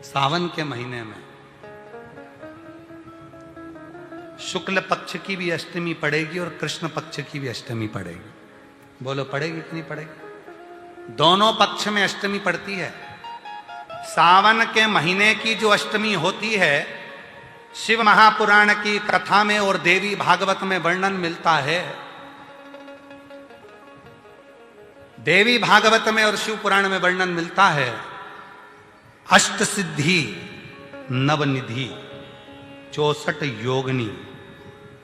सावन के महीने में शुक्ल पक्ष की भी अष्टमी पड़ेगी और कृष्ण पक्ष की भी अष्टमी पड़ेगी। बोलो पड़ेगी कि नहीं पड़ेगी? दोनों पक्ष में अष्टमी पड़ती है। सावन के महीने की जो अष्टमी होती है, शिव महापुराण की कथा में और देवी भागवत में वर्णन मिलता है। देवी भागवत में और शिव पुराण में वर्णन मिलता है, अष्ट सिद्धि नवनिधि 64 योगिनी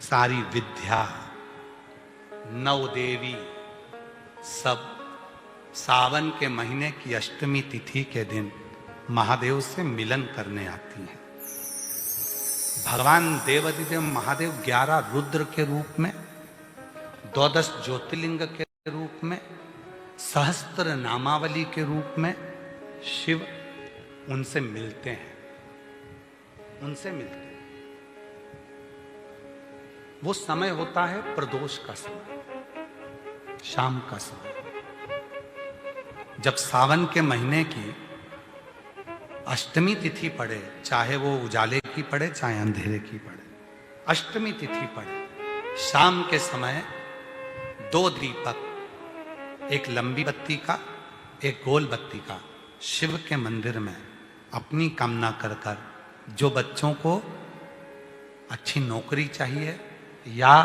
सारी विद्या नव देवी सब सावन के महीने की अष्टमी तिथि के दिन महादेव से मिलन करने आती हैं। भगवान देवाधिदेव महादेव 11 रुद्र के रूप में, 12 ज्योतिर्लिंग के रूप में, सहस्त्र नामावली के रूप में शिव उनसे मिलते हैं। वो समय होता है प्रदोष का समय, शाम का समय। जब सावन के महीने की अष्टमी तिथि पड़े, चाहे वो उजाले की पड़े चाहे अंधेरे की पड़े, अष्टमी तिथि पड़े, शाम के समय 2 दीपक, एक लंबी बत्ती का एक गोल बत्ती का, शिव के मंदिर में अपनी कामना कर कर, जो बच्चों को अच्छी नौकरी चाहिए या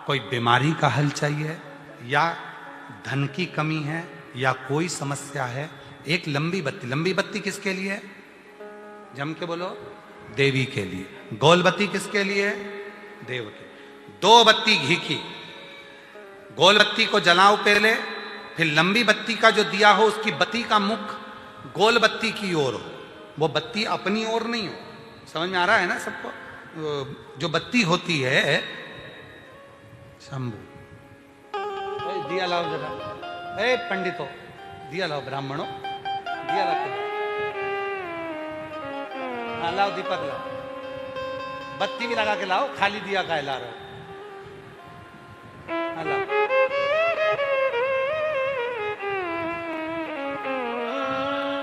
कोई बीमारी का हल चाहिए या धन की कमी है या कोई समस्या है, एक लंबी बत्ती किसके लिए है? जम के बोलो, देवी के लिए। गोल बत्ती किसके लिए है? देव के। 2 बत्ती घी की, गोल बत्ती को जलाओ पहले, फिर लंबी बत्ती का जो दिया हो उसकी बत्ती का मुख गोल बत्ती की ओर हो, वो बत्ती अपनी ओर नहीं हो। समझ में आ रहा है ना सबको? जो बत्ती होती है, शंभू दिया लाओ जरा, ए पंडितों दिया लाओ, ब्राह्मणों दिया लाओ, हाँ लाओ दीपक लाओ, बत्ती भी लगा के लाओ, खाली दिया का ला रहे हो, हाँ लाओ।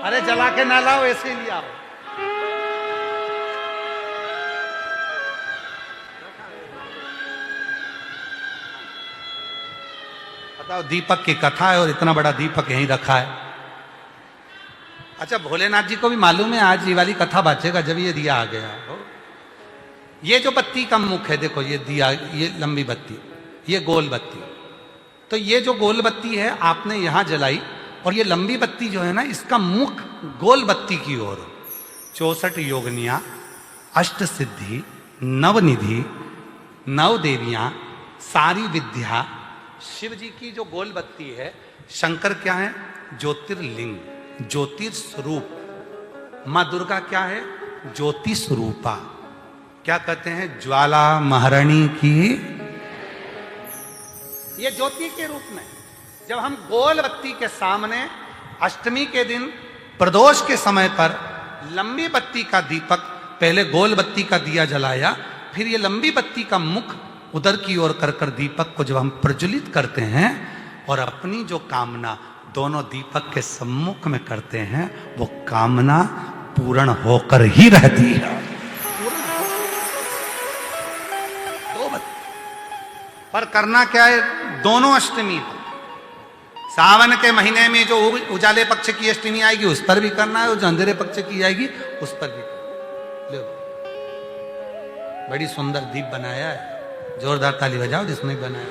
अरे जला के ना लाओ, ऐसे ही लिया। बताओ, दीपक की कथा है और इतना बड़ा दीपक यहीं रखा है। अच्छा, भोलेनाथ जी को भी मालूम है आज ये वाली कथा बाचेगा जब ये दिया आ गया हो। ये जो बत्ती का मुख है, देखो ये दिया, ये लंबी बत्ती, ये गोल बत्ती, तो ये जो गोल बत्ती है आपने यहां जलाई और ये लंबी बत्ती जो है ना, इसका मुख गोल बत्ती की ओर। 64 योगिनियां, अष्ट सिद्धि, नवनिधि, 9 देवियां, सारी विद्या। शिव जी की जो गोल बत्ती है, शंकर क्या है? ज्योतिर्लिंग, ज्योतिर्स्वरूप। मां दुर्गा क्या है? ज्योति स्वरूपा। क्या कहते हैं? ज्वाला महारानी की। ये ज्योति के रूप में जब हम गोल बत्ती के सामने अष्टमी के दिन प्रदोष के समय पर लंबी बत्ती का दीपक, पहले गोल बत्ती का दिया जलाया, फिर ये लंबी बत्ती का मुख उधर की ओर कर कर दीपक को जब हम प्रज्वलित करते हैं और अपनी जो कामना दोनों दीपक के सम्मुख में करते हैं, वो कामना पूर्ण होकर ही रहती है। 2 बत्ती पर करना क्या है? दोनों अष्टमी पर, सावन के महीने में जो उजाले पक्ष की अष्टमी आएगी उस पर भी करना है, और जो अंधेरे पक्ष की आएगी उस पर भी करना है। बड़ी सुंदर दीप बनाया है, जोरदार ताली बजाओ जिसने बनाया।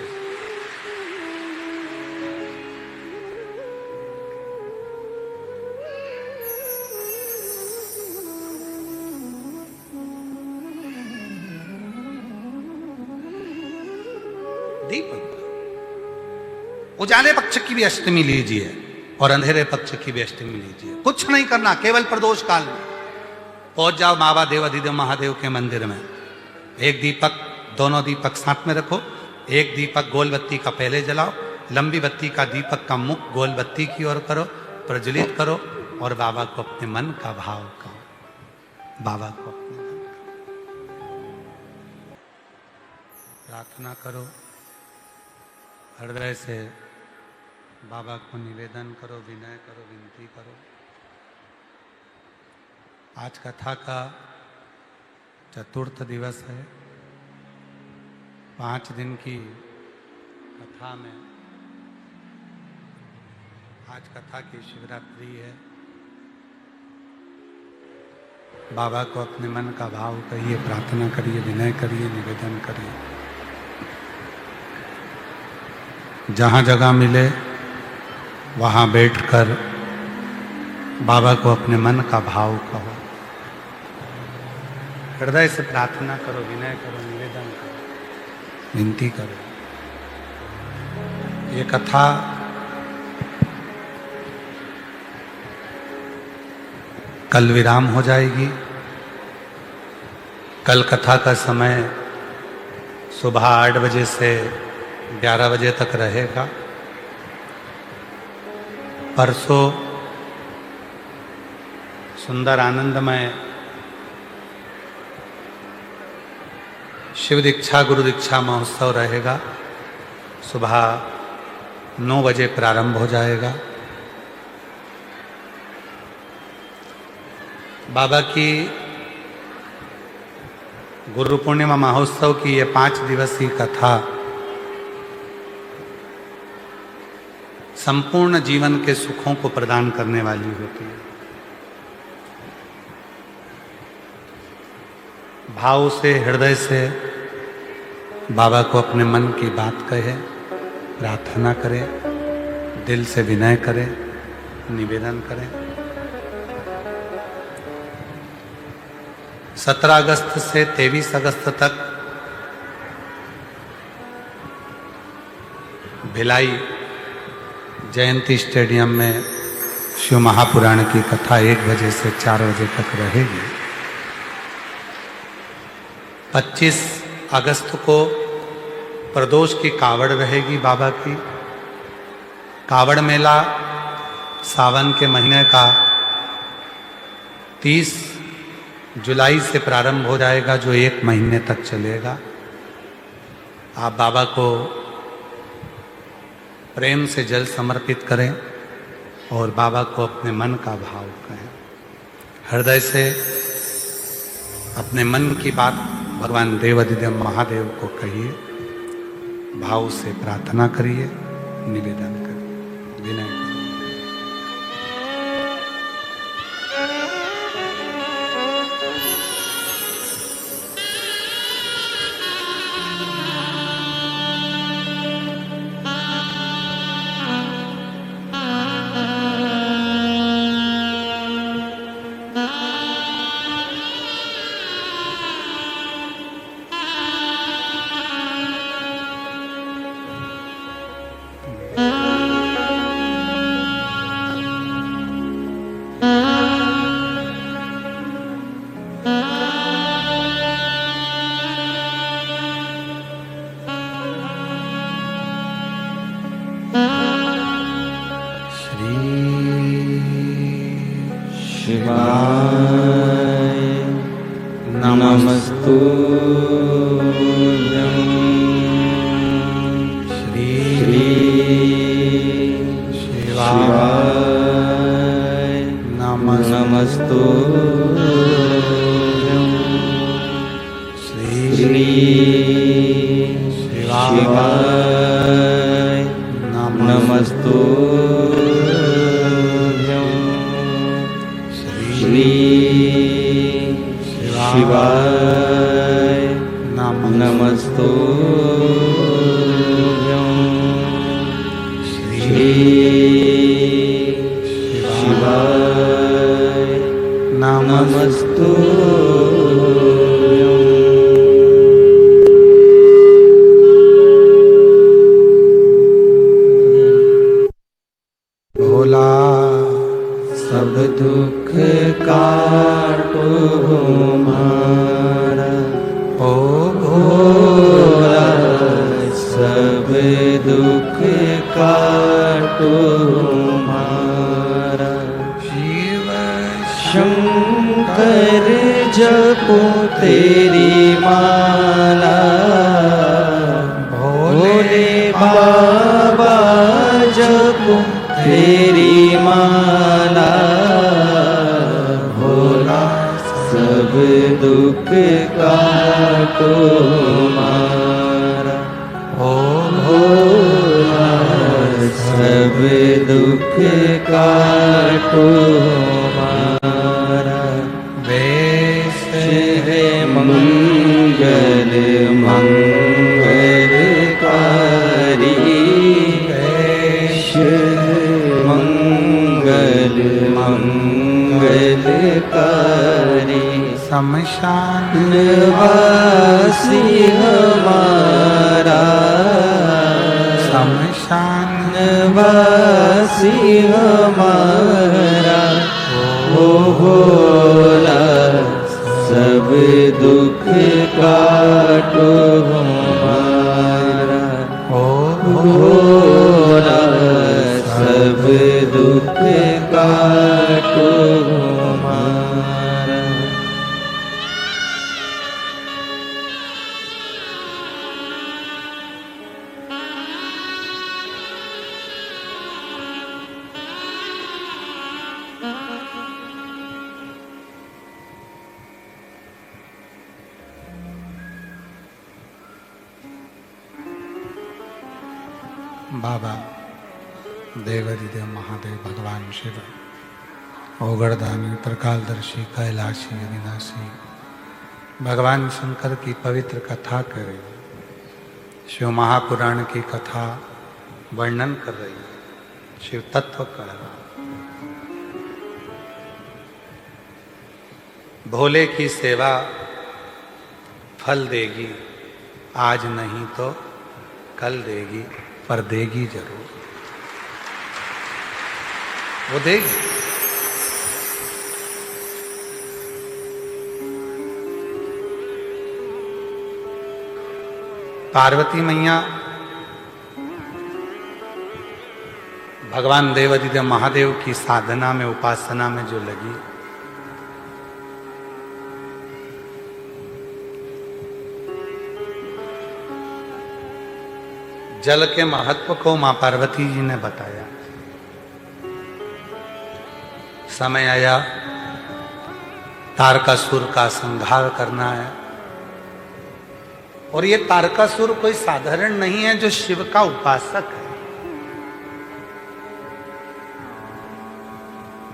दीप उजाले पक्ष की भी अष्टमी लीजिए और अंधेरे पक्ष की भी अष्टमी लीजिए। कुछ नहीं करना, केवल प्रदोष काल में पहुंच जाओ बाबा देवाधिदेव महादेव के मंदिर में। एक दीपक, दोनों दीपक साथ में रखो। एक दीपक गोल बत्ती का पहले जलाओ, लंबी बत्ती का दीपक का मुख गोल बत्ती की ओर करो, प्रज्वलित करो और बाबा को अपने मन का भाव करो। बाबा को अपने मन का प्रार्थना करो, हृदय से बाबा को निवेदन करो, विनय करो, विनती करो। आज कथा का चतुर्थ दिवस है। 5 दिन की कथा में आज कथा की शिवरात्रि है। बाबा को अपने मन का भाव कहिए, प्रार्थना करिए, विनय करिए, निवेदन करिए। जहाँ जगह मिले वहाँ बैठकर बाबा को अपने मन का भाव कहो, हृदय से प्रार्थना करो, विनय करो, निवेदन करो, विनती करो। ये कथा कल विराम हो जाएगी। कल कथा का समय सुबह 8 बजे से 11 बजे तक रहेगा। परसों सुंदर आनंदमय शिव दीक्षा गुरु दीक्षा महोत्सव रहेगा। सुबह 9 बजे प्रारंभ हो जाएगा। बाबा की गुरु पूर्णिमा महोत्सव की ये 5 दिवसीय कथा संपूर्ण जीवन के सुखों को प्रदान करने वाली होती है। भाव से, हृदय से बाबा को अपने मन की बात कहे, प्रार्थना करें, दिल से विनय करें, निवेदन करें। 17 अगस्त से 23 अगस्त तक भिलाई जयंती स्टेडियम में शिव महापुराण की कथा 1 बजे से 4 बजे तक रहेगी। 25 अगस्त को प्रदोष की कावड़ रहेगी बाबा की। कावड़ मेला सावन के महीने का 30 जुलाई से प्रारंभ हो जाएगा, जो 1 महीने तक चलेगा। आप बाबा को प्रेम से जल समर्पित करें और बाबा को अपने मन का भाव कहें। हृदय से अपने मन की बात भगवान देवाधिदेव महादेव को कहिए, भाव से प्रार्थना करिए, निवेदन करिए, विनय करिए। सब दुख काटो मारा। ओम भोला सब दुख काटो मारा। वेश है मंगल मंगलकारी। वेश मंगल मंगलकारी। शमशान वासी हमारा। शमशान वासी हमारा। ओ भोला सब दुख काटो हमारा। ओ भोला सब दुख काटो हमारा। बाबा देवाधिदेव महादेव भगवान शिव ओगड़दानी त्रिकालदर्शी कैलाशी अविनाशी भगवान शंकर की पवित्र कथा कर रही है। शिव महापुराण की कथा वर्णन कर रही है, शिव तत्व कह रहा है। भोले की सेवा फल देगी, आज नहीं तो कल देगी, पर देगी जरूर। वो देगी। पार्वती मैया भगवान देवाधिदेव महादेव की साधना में, उपासना में जो लगी, जल के महत्व को मां पार्वती जी ने बताया। समय आया तारकासुर का संहार करना है, और ये तारकासुर कोई साधारण नहीं है जो शिव का उपासक है।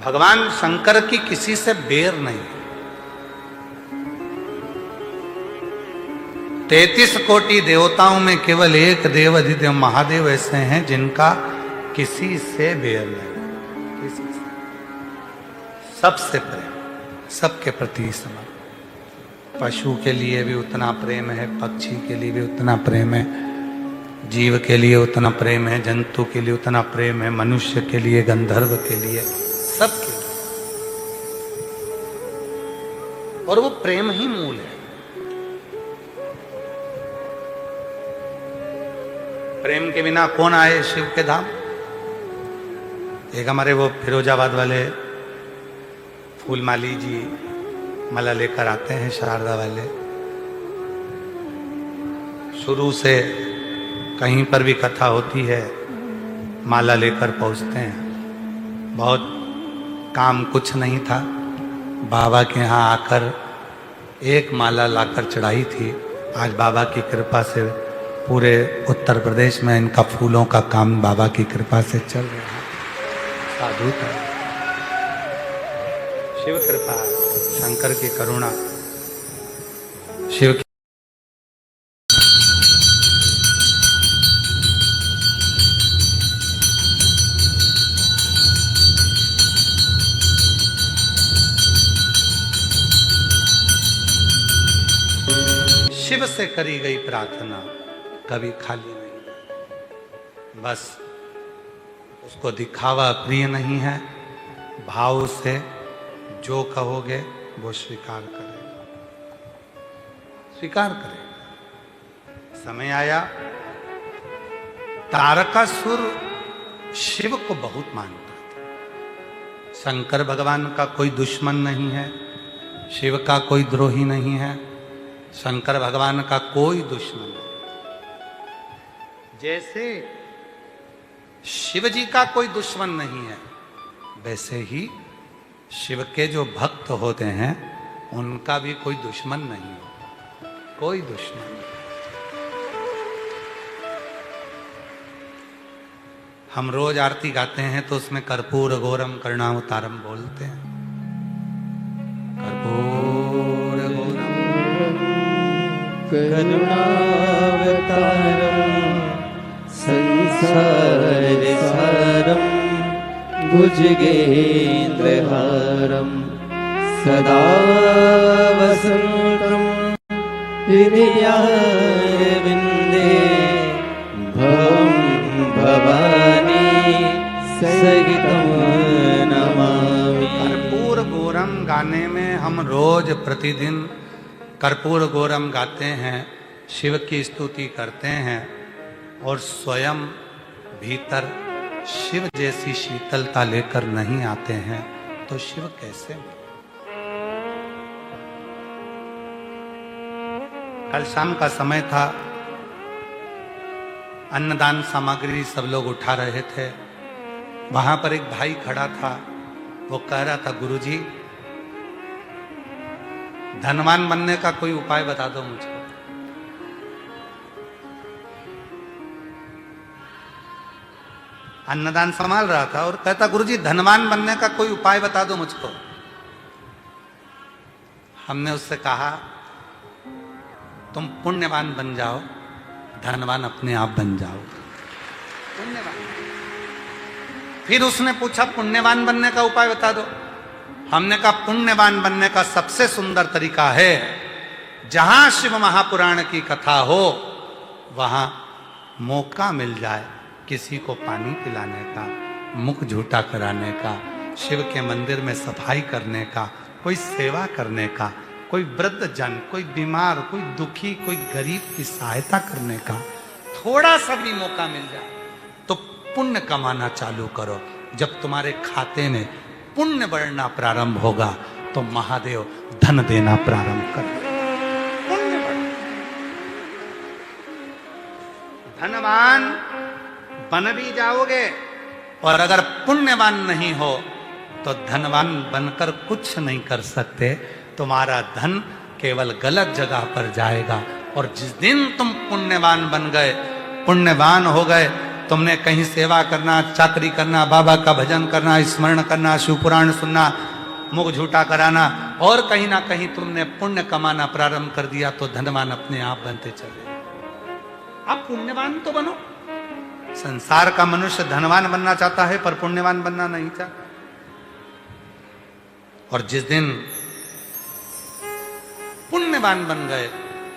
भगवान शंकर की किसी से बेर नहीं है। 33 कोटि देवताओं में केवल एक देवाधिदेव महादेव ऐसे हैं जिनका किसी से बेर नहीं, किसी से, सबसे प्रेम, सबके प्रति समान। पशु के लिए भी उतना प्रेम है, पक्षी के लिए भी उतना प्रेम है, जीव के लिए उतना प्रेम है, जंतु के लिए उतना प्रेम है, मनुष्य के लिए, गंधर्व के लिए, सबके लिए। और वो प्रेम ही मूल है। प्रेम के बिना कौन आए शिव के धाम। एक हमारे वो फिरोजाबाद वाले फूलमाली जी माला लेकर आते हैं, शारदा वाले। शुरू से कहीं पर भी कथा होती है माला लेकर पहुंचते हैं। बहुत काम कुछ नहीं था, बाबा के यहाँ आकर एक माला लाकर चढ़ाई थी। आज बाबा की कृपा से पूरे उत्तर प्रदेश में इनका फूलों का काम बाबा की कृपा से चल रहा है। साधु था, शिव कृपा, शंकर की करुणा, शिव की। शिव से करी गई प्रार्थना कभी खाली नहीं, बस उसको दिखावा प्रिय नहीं है। भाव से जो कहोगे वो स्वीकार करेगा, स्वीकार करेगा। समय आया, तारकासुर शिव को बहुत मानता था। शंकर भगवान का कोई दुश्मन नहीं है, शिव का कोई द्रोही नहीं है, शंकर भगवान का कोई दुश्मन नहीं। जैसे शिव जी का कोई दुश्मन नहीं है, वैसे ही शिव के जो भक्त होते हैं उनका भी कोई दुश्मन नहीं हो, कोई दुश्मन नहीं। हम रोज आरती गाते हैं तो उसमें कर्पूर गौरम करुणावतारम बोलते हैं। कर्पूर गौरम करुणावतारम संसार सारम भुजगेन्द्रहारम सदा वसंतम हृदयारविंदे भवं भवानी सहितं नमामि। कर्पूर गौरम गाने में हम रोज प्रतिदिन कर्पूर गौरम गाते हैं, शिव की स्तुति करते हैं और स्वयं भीतर शिव जैसी शीतलता लेकर नहीं आते हैं तो शिव कैसे मिले? कल शाम का समय था, अन्नदान सामग्री सब लोग उठा रहे थे। वहां पर एक भाई खड़ा था, वो कह रहा था गुरुजी धनवान बनने का कोई उपाय बता दो मुझको। अन्नदान संभाल रहा था और कहता गुरुजी धनवान बनने का कोई उपाय बता दो मुझको। हमने उससे कहा तुम पुण्यवान बन जाओ, धनवान अपने आप बन जाओ। पुण्यवान। फिर उसने पूछा पुण्यवान बनने का उपाय बता दो। हमने कहा पुण्यवान बनने का सबसे सुंदर तरीका है, जहां शिव महापुराण की कथा हो वहां मौका मिल जाए किसी को पानी पिलाने का, मुख झूठा कराने का, शिव के मंदिर में सफाई करने का, कोई सेवा करने का, कोई वृद्ध जन, कोई बीमार, कोई दुखी, कोई गरीब की सहायता करने का थोड़ा सा भी मौका मिल जाए तो पुण्य कमाना चालू करो। जब तुम्हारे खाते में पुण्य बढ़ना प्रारंभ होगा तो महादेव धन देना प्रारंभ कर। पुण्य बढ़, धनवान बन भी जाओगे और अगर पुण्यवान नहीं हो तो धनवान बनकर कुछ नहीं कर सकते। तुम्हारा धन केवल गलत जगह पर जाएगा। और जिस दिन तुम पुण्यवान बन गए, पुण्यवान हो गए, तुमने कहीं सेवा करना, चाकरी करना, बाबा का भजन करना, स्मरण करना, शिव पुराण सुनना, मुख झूठा कराना और कहीं ना कहीं तुमने पुण्य कमाना प्रारंभ कर दिया तो धनवान अपने आप बनते चले। आप पुण्यवान तो बनो। संसार का मनुष्य धनवान बनना चाहता है पर पुण्यवान बनना नहीं चाहता। और जिस दिन पुण्यवान बन गए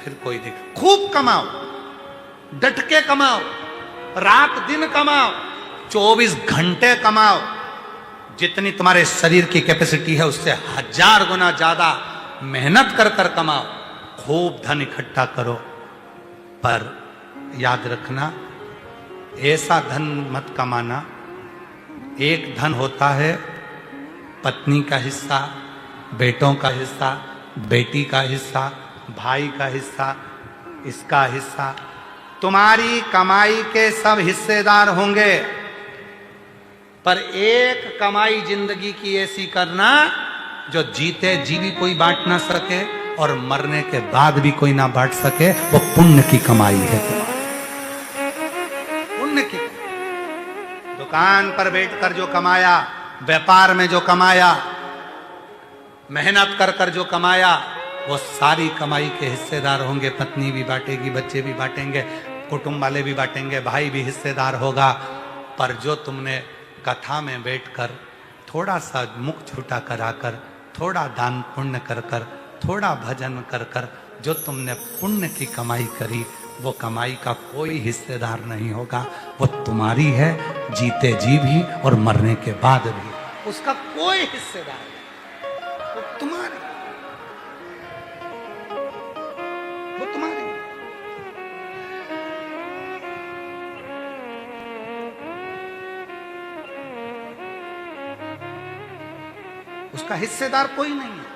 फिर कोई दिख, खूब कमाओ, डट के कमाओ, रात दिन कमाओ, 24 घंटे कमाओ। जितनी तुम्हारे शरीर की कैपेसिटी है उससे 1000 गुना ज्यादा मेहनत कर कर कमाओ, खूब धन इकट्ठा करो। पर याद रखना ऐसा धन मत कमाना। एक धन होता है पत्नी का हिस्सा, बेटों का हिस्सा, बेटी का हिस्सा, भाई का हिस्सा, इसका हिस्सा। तुम्हारी कमाई के सब हिस्सेदार होंगे पर एक कमाई जिंदगी की ऐसी करना जो जीते जी भी कोई बांट ना सके और मरने के बाद भी कोई ना बांट सके। वो पुण्य की कमाई है। पुण्य की दुकान पर बैठकर जो कमाया, व्यापार में जो कमाया, मेहनत कर कर जो कमाया, वो सारी कमाई के हिस्सेदार होंगे। पत्नी भी बांटेगी, बच्चे भी बांटेंगे, कुटुंब वाले भी बांटेंगे, भाई भी हिस्सेदार होगा। पर जो तुमने कथा में बैठकर थोड़ा सा मुख झूठा कराकर, थोड़ा दान पुण्य कर कर, थोड़ा भजन कर कर जो तुमने पुण्य की कमाई करी, वो कमाई का कोई हिस्सेदार नहीं होगा। वो तुम्हारी है, जीते जी भी और मरने के बाद भी उसका कोई हिस्सेदार नहीं। वो तुम्हारी, वो तुम्हारी। उसका हिस्सेदार कोई नहीं है।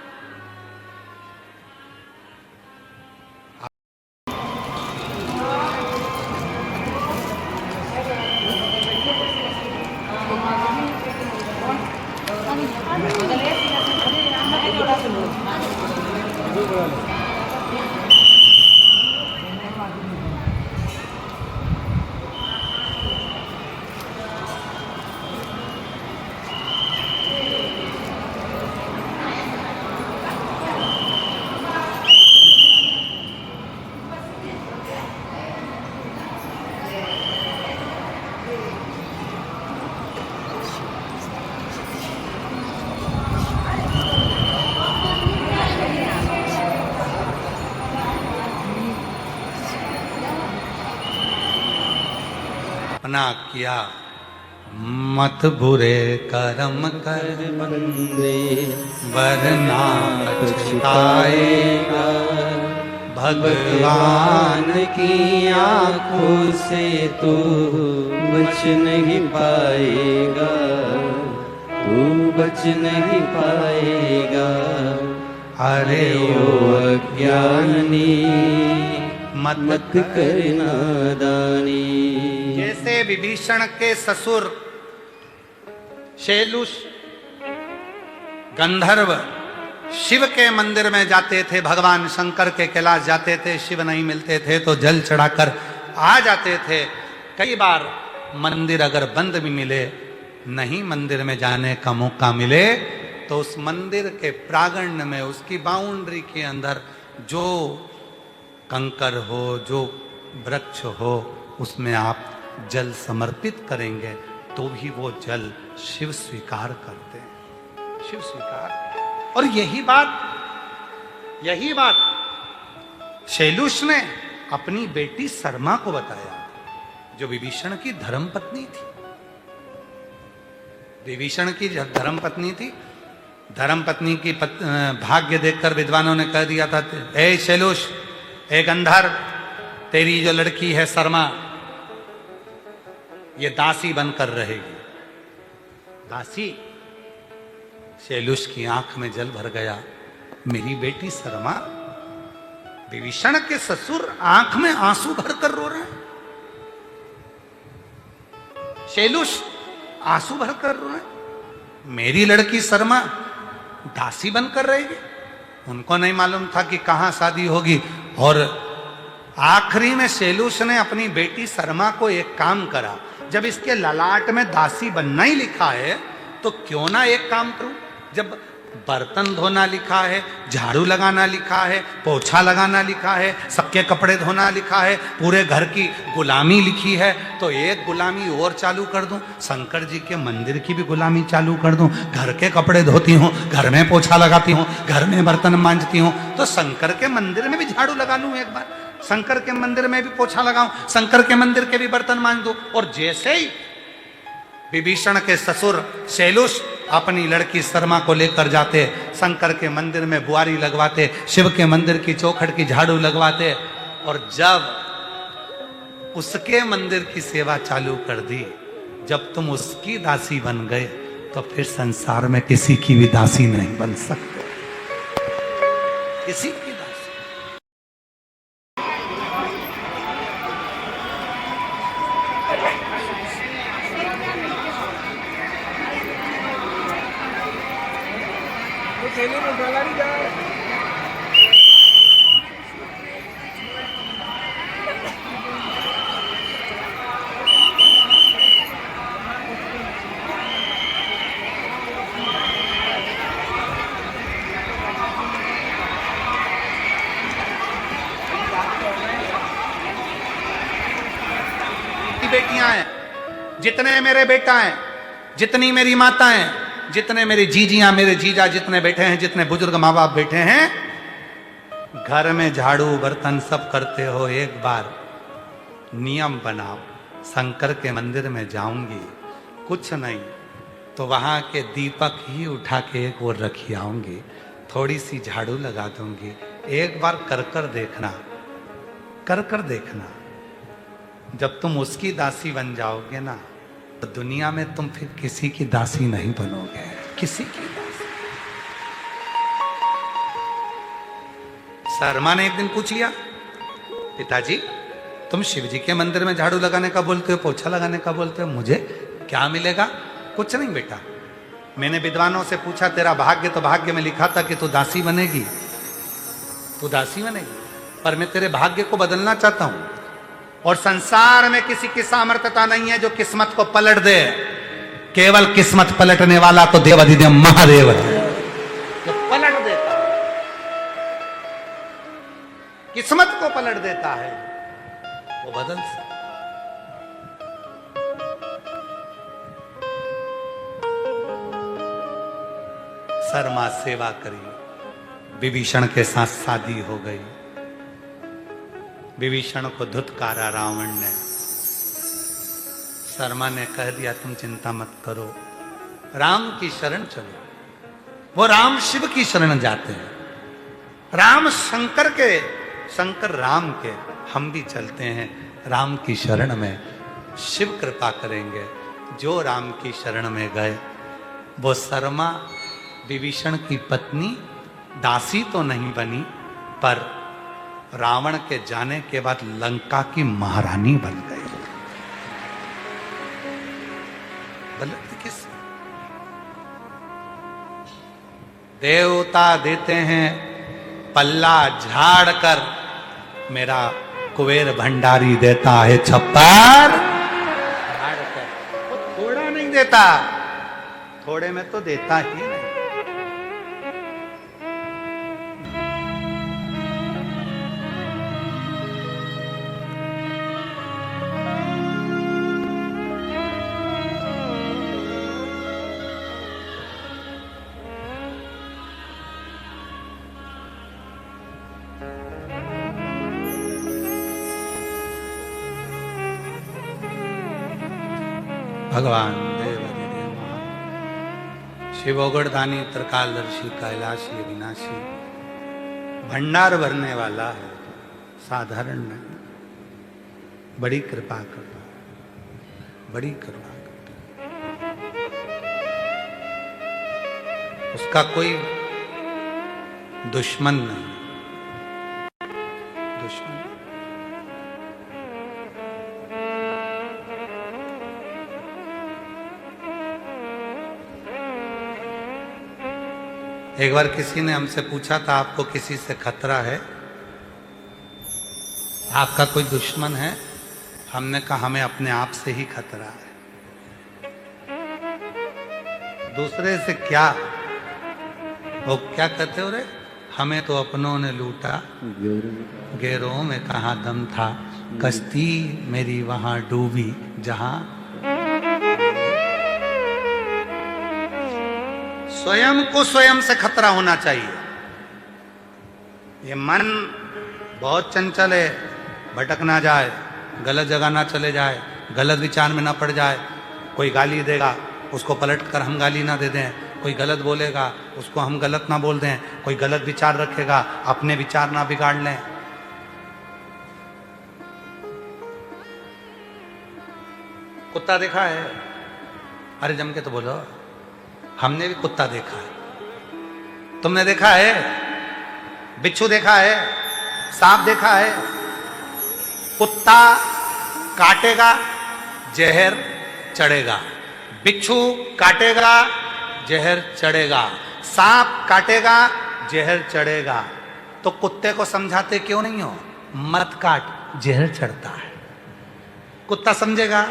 अपना किया मत बुरे कर्म कर बंदे वरना पछताएगा। भगवान की आंखों से तू बच नहीं पाएगा, तू बच नहीं पाएगा। अरे ओ अज्ञानी मत करना दानी। जैसे विभीषण के ससुर शैलुष गंधर्व शिव के मंदिर में जाते थे, भगवान शंकर के कैलाश जाते थे, शिव नहीं मिलते थे तो जल चढ़ाकर आ जाते थे। कई बार मंदिर अगर बंद भी मिले, नहीं मंदिर में जाने का मौका मिले, तो उस मंदिर के प्रांगण में उसकी बाउंड्री के अंदर जो कंकर हो, जो वृक्ष हो, उसमें आप जल समर्पित करेंगे तो भी वो जल शिव स्वीकार करते हैं, शिव स्वीकार। और यही बात शैलुष ने अपनी बेटी शर्मा को बताया, जो विभीषण की धर्मपत्नी थी। विभीषण की धर्म पत्नी थी। धर्मपत्नी की भाग्य देखकर विद्वानों ने कह दिया था, ए शैलुष, ए गंधर्व, तेरी जो लड़की है शर्मा, ये दासी बनकर रहेगी। दासी। शैलुष की आंख में जल भर गया। मेरी बेटी शर्मा। विभीषण के ससुर आंख में आंसू भरकर रो रहे हैं। शैलुष आंसू भरकर रो रहे हैं। मेरी लड़की शर्मा दासी बनकर रहेगी। उनको नहीं मालूम था कि कहां शादी होगी। और आखिरी में शैलुष ने अपनी बेटी शर्मा को एक काम करा, जब इसके ललाट में दासी बनना ही लिखा है तो क्यों ना एक काम करूं। जब बर्तन धोना लिखा है, झाड़ू लगाना लिखा है, पोछा लगाना लिखा है, सबके कपड़े धोना लिखा है, पूरे घर की गुलामी लिखी है, तो एक गुलामी और चालू कर दूं। शंकर जी के मंदिर की भी गुलामी चालू कर दूं। घर के कपड़े धोती हूँ, घर में पोछा लगाती हूँ, घर में बर्तन मांजती हूँ, तो शंकर के मंदिर में भी झाड़ू लगा लूं एक बार, शंकर के मंदिर में भी पोछा लगाऊं, शंकर के मंदिर के भी बर्तन मांज दूं। और जैसे ही विभीषण के ससुर शैलुष अपनी लड़की शर्मा को लेकर जाते, शंकर के मंदिर में बुआरी लगवाते, शिव के मंदिर की चौखट की झाड़ू लगवाते, और जब उसके मंदिर की सेवा चालू कर दी, जब तुम उसकी दासी बन गए, तो फिर संसार में किसी की भी दासी नहीं बन सकते, किसी की दासी। बेटियां हैं, जितने मेरे बेटा हैं, जितनी मेरी माता हैं, जितने मेरी जीजियां, मेरे जीजा जितने बैठे हैं, जितने बुजुर्ग माँ बाप बैठे हैं, घर में झाड़ू बर्तन सब करते हो, एक बार नियम बनाओ, शंकर के मंदिर में जाऊंगी, कुछ नहीं तो वहां के दीपक ही उठा के एक और रखी आऊंगी, थोड़ी सी झाड़ू लगा दूंगी, एक बार कर कर देखना, कर कर देखना। जब तुम उसकी दासी बन जाओगे ना, तो दुनिया में तुम फिर किसी की दासी नहीं बनोगे, किसी की दासी। शर्मा ने एक दिन पूछ लिया, पिताजी तुम शिव जी के मंदिर में झाड़ू लगाने का बोलते हो, पोछा लगाने का बोलते हो, मुझे क्या मिलेगा? कुछ नहीं बेटा, मैंने विद्वानों से पूछा, तेरा भाग्य तो भाग्य में लिखा था कि तू दासी बनेगी, तू दासी बनेगी, पर मैं तेरे भाग्य को बदलना चाहता हूं। और संसार में किसी की सामर्थ्यता नहीं है जो किस्मत को पलट दे। केवल किस्मत पलटने वाला तो देवाधिदेव महादेव है, जो पलट देता है, किस्मत को पलट देता है, वो बदल सकता। शर्मा सेवा करी, विभीषण के साथ शादी हो गई। विभीषण को धुतकारा रावण ने। शर्मा ने कह दिया तुम चिंता मत करो, राम की शरण चलो। वो राम शिव की शरण जाते हैं, राम शंकर के, शंकर राम के, हम भी चलते हैं राम की शरण में। शिव कृपा करेंगे। जो राम की शरण में गए, वो शर्मा विभीषण की पत्नी दासी तो नहीं बनी, पर रावण के जाने के बाद लंका की महारानी बन गई। गलत किस? देवता देते हैं पल्ला झाड़ कर, मेरा कुबेर भंडारी देता है छप्पर झाड़ कर। वो थोड़ा नहीं देता, थोड़े में तो देता ही नहीं। भगवान देवाधिदेव शिवोगढ़दानी त्रिकालदर्शी कैलाशी अविनाशी भंडार भरने वाला है, साधारण नहीं। बड़ी कृपा करता, बड़ी कृपा करता। उसका कोई दुश्मन नहीं, दुश्मन। एक बार किसी ने हमसे पूछा था आपको किसी से खतरा है, आपका कोई दुश्मन है? हमने कहा हमें अपने आप से ही खतरा है। दूसरे से क्या? वो क्या कहते हो रे, हमें तो अपनों ने लूटा, गैरों में कहाँ दम था, कश्ती मेरी वहां डूबी जहां। स्वयं को स्वयं से खतरा होना चाहिए। ये मन बहुत चंचल है, भटक ना जाए, गलत जगह ना चले जाए, गलत विचार में ना पड़ जाए। कोई गाली देगा, उसको पलट कर हम गाली ना दे दें। कोई गलत बोलेगा, उसको हम गलत ना बोल दें। कोई गलत विचार रखेगा, अपने विचार ना बिगाड़ लें। कुत्ता देखा है? अरे जम के तो बोलो। हमने भी कुत्ता देखा है। तुमने देखा है? बिच्छू देखा है? सांप देखा है? कुत्ता काटेगा, जहर चढ़ेगा। बिच्छू काटेगा, जहर चढ़ेगा। सांप काटेगा, जहर चढ़ेगा। तो कुत्ते को समझाते क्यों नहीं हो? मत काट, जहर चढ़ता है। कुत्ता समझेगा?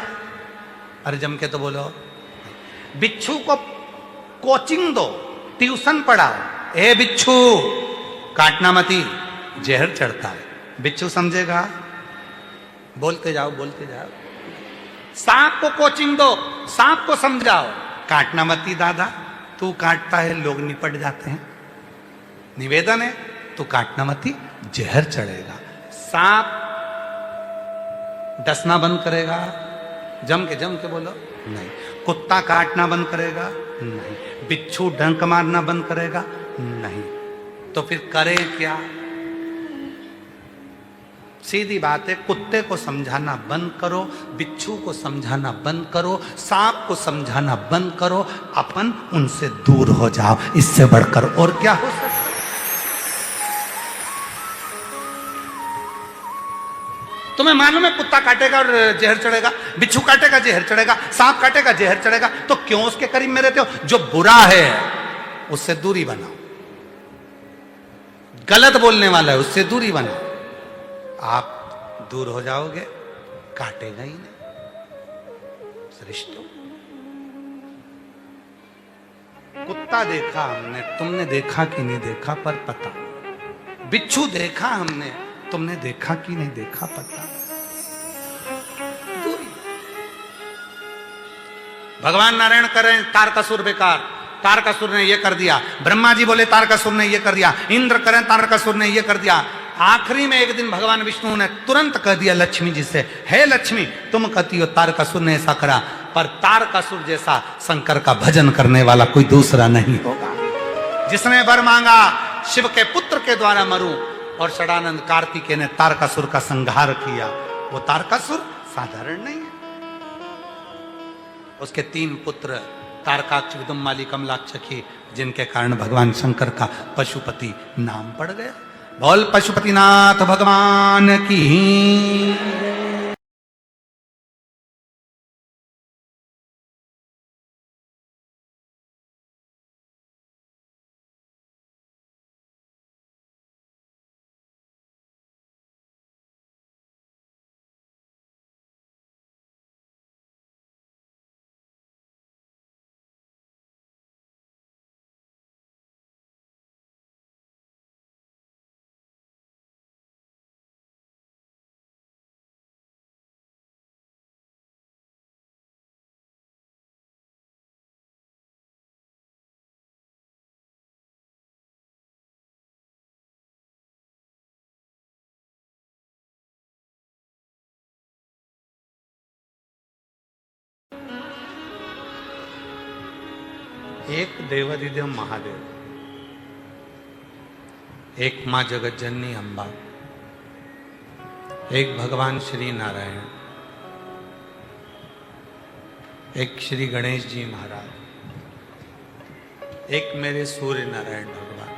अरे जम के तो बोलो। बिच्छू को कोचिंग दो, ट्यूशन पढ़ाओ। ए बिच्छू काटना मती, जहर चढ़ता है। बिच्छू समझेगा? बोलते जाओ, बोलते जाओ। सांप को कोचिंग दो, सांप को समझाओ, काटना मती दादा, तू काटता है लोग निपट जाते हैं। निवेदन है, तू काटना मती, जहर चढ़ेगा। सांप डसना बंद करेगा? जम के बोलो नहीं। कुत्ता काटना बंद करेगा? नहीं। बिच्छू डंक मारना बंद करेगा? नहीं। तो फिर करें क्या? सीधी बात है, कुत्ते को समझाना बंद करो, बिच्छू को समझाना बंद करो, सांप को समझाना बंद करो, अपन उनसे दूर हो जाओ। इससे बढ़कर और क्या हो सकता है? तुम्हें मालूम है कुत्ता काटेगा और जहर चढ़ेगा, बिच्छू काटेगा जहर चढ़ेगा, सांप काटेगा जहर चढ़ेगा। तो क्यों उसके करीब में रहते हो? जो बुरा है उससे दूरी बनाओ, गलत बोलने वाला है उससे दूरी बना। आप दूर हो जाओगे, काटेगा ही नहीं रिश्तों। कुत्ता देखा हमने, तुमने देखा कि नहीं देखा पर पता। बिच्छू देखा हमने, तुमने देखा कि नहीं देखा पता। दूरी। भगवान नारायण कर रहे हैं तारकासुर बेकार, तारकासुर ने ये कर दिया। ब्रह्मा जी बोले तारकासुर ने ये कर दिया। इंद्र करें तारकासुर ने ये कर दिया। आखिरी में एक दिन भगवान विष्णु ने तुरंत कह दिया लक्ष्मी जी से, हे लक्ष्मी तुम कहती हो तारकासुर ने ऐसा करा, पर तारकासुर जैसा शंकर का भजन करने वाला कोई दूसरा नहीं होगा। जिसने वर मांगा शिव के पुत्र के द्वारा मरूं, और षडानंद कार्तिकेय ने तारकासुर का संहार किया। वो तारकासुर साधारण नहीं है। उसके 3 पुत्र तारकाक्ष, विदुम्माली, कमलाक्षी, जिनके कारण भगवान शंकर का पशुपति नाम पड़ गया। बोल पशुपतिनाथ भगवान की। एक देवाधिदेव महादेव, एक मां जगत जननी अम्बा, एक भगवान श्री नारायण, एक श्री गणेश जी महाराज, एक मेरे सूर्य नारायण भगवान।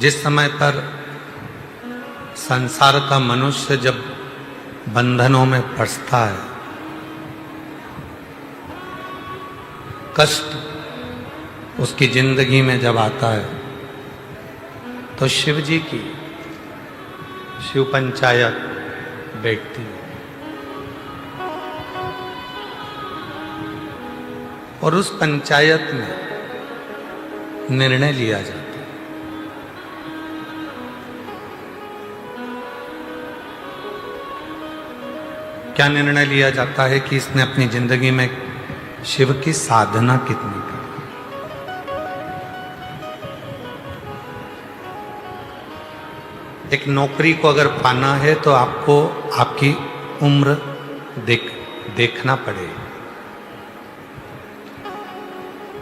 जिस समय पर संसार का मनुष्य जब बंधनों में फंसता है, कष्ट उसकी जिंदगी में जब आता है, तो शिव जी की शिव पंचायत बैठती है और उस पंचायत में निर्णय लिया जाता है। क्या निर्णय लिया जाता है कि इसने अपनी जिंदगी में शिव की साधना कितनी की। एक नौकरी को अगर पाना है तो आपको आपकी उम्र देखना पड़ेगा।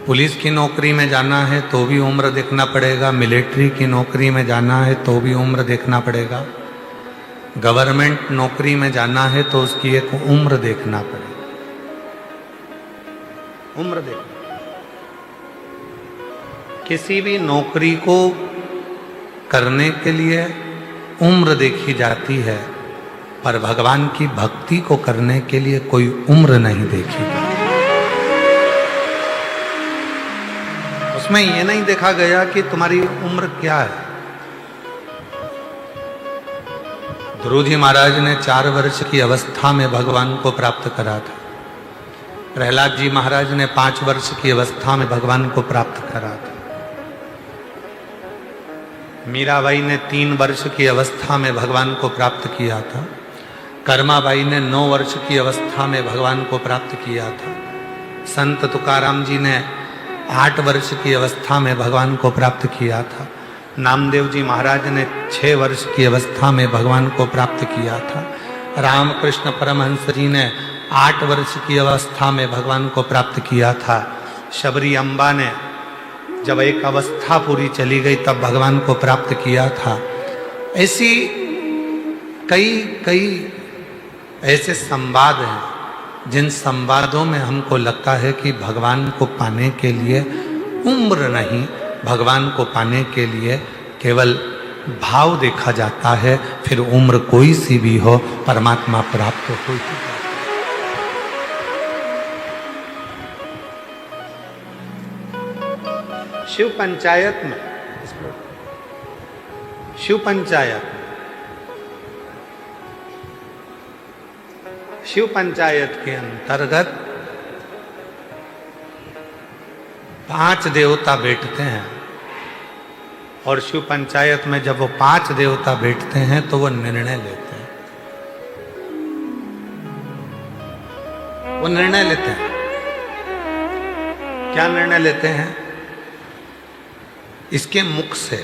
पुलिस की नौकरी में जाना है तो भी उम्र देखना पड़ेगा। मिलिट्री की नौकरी में जाना है तो भी उम्र देखना पड़ेगा। गवर्नमेंट नौकरी में जाना है तो उसकी एक उम्र देखना पड़ेगा। उम्र देखना। किसी भी नौकरी को करने के लिए उम्र देखी जाती है, पर भगवान की भक्ति को करने के लिए कोई उम्र नहीं देखी जाती। उसमें यह नहीं देखा गया कि तुम्हारी उम्र क्या है। ध्रुव जी महाराज ने 4 वर्ष की अवस्था में भगवान को प्राप्त करा था। प्रहलाद जी महाराज ने 5 वर्ष की अवस्था में भगवान को प्राप्त करा था। मीराबाई ने 3 वर्ष की अवस्था में भगवान को प्राप्त किया था। कर्माबाई ने 9 वर्ष की अवस्था में भगवान को प्राप्त किया था। संत तुकाराम जी ने 8 वर्ष की अवस्था में भगवान को प्राप्त किया था। नामदेव जी महाराज ने 6 वर्ष की अवस्था में भगवान को प्राप्त किया था। रामकृष्ण परमहंस जी ने 8 वर्ष की अवस्था में भगवान को प्राप्त किया था। शबरी अम्बा ने जब एक अवस्था पूरी चली गई तब भगवान को प्राप्त किया था। ऐसी कई ऐसे संवाद हैं जिन संवादों में हमको लगता है कि भगवान को पाने के लिए उम्र नहीं, भगवान को पाने के लिए केवल भाव देखा जाता है। फिर उम्र कोई सी भी हो, परमात्मा प्राप्त हो ही जाता है। शिव पंचायत में, शिव पंचायत, शिव पंचायत के अंतर्गत 5 देवता बैठते हैं और शिव पंचायत में जब वो 5 देवता बैठते हैं तो वो निर्णय लेते हैं, वो निर्णय लेते हैं। क्या निर्णय लेते हैं? इसके मुख से,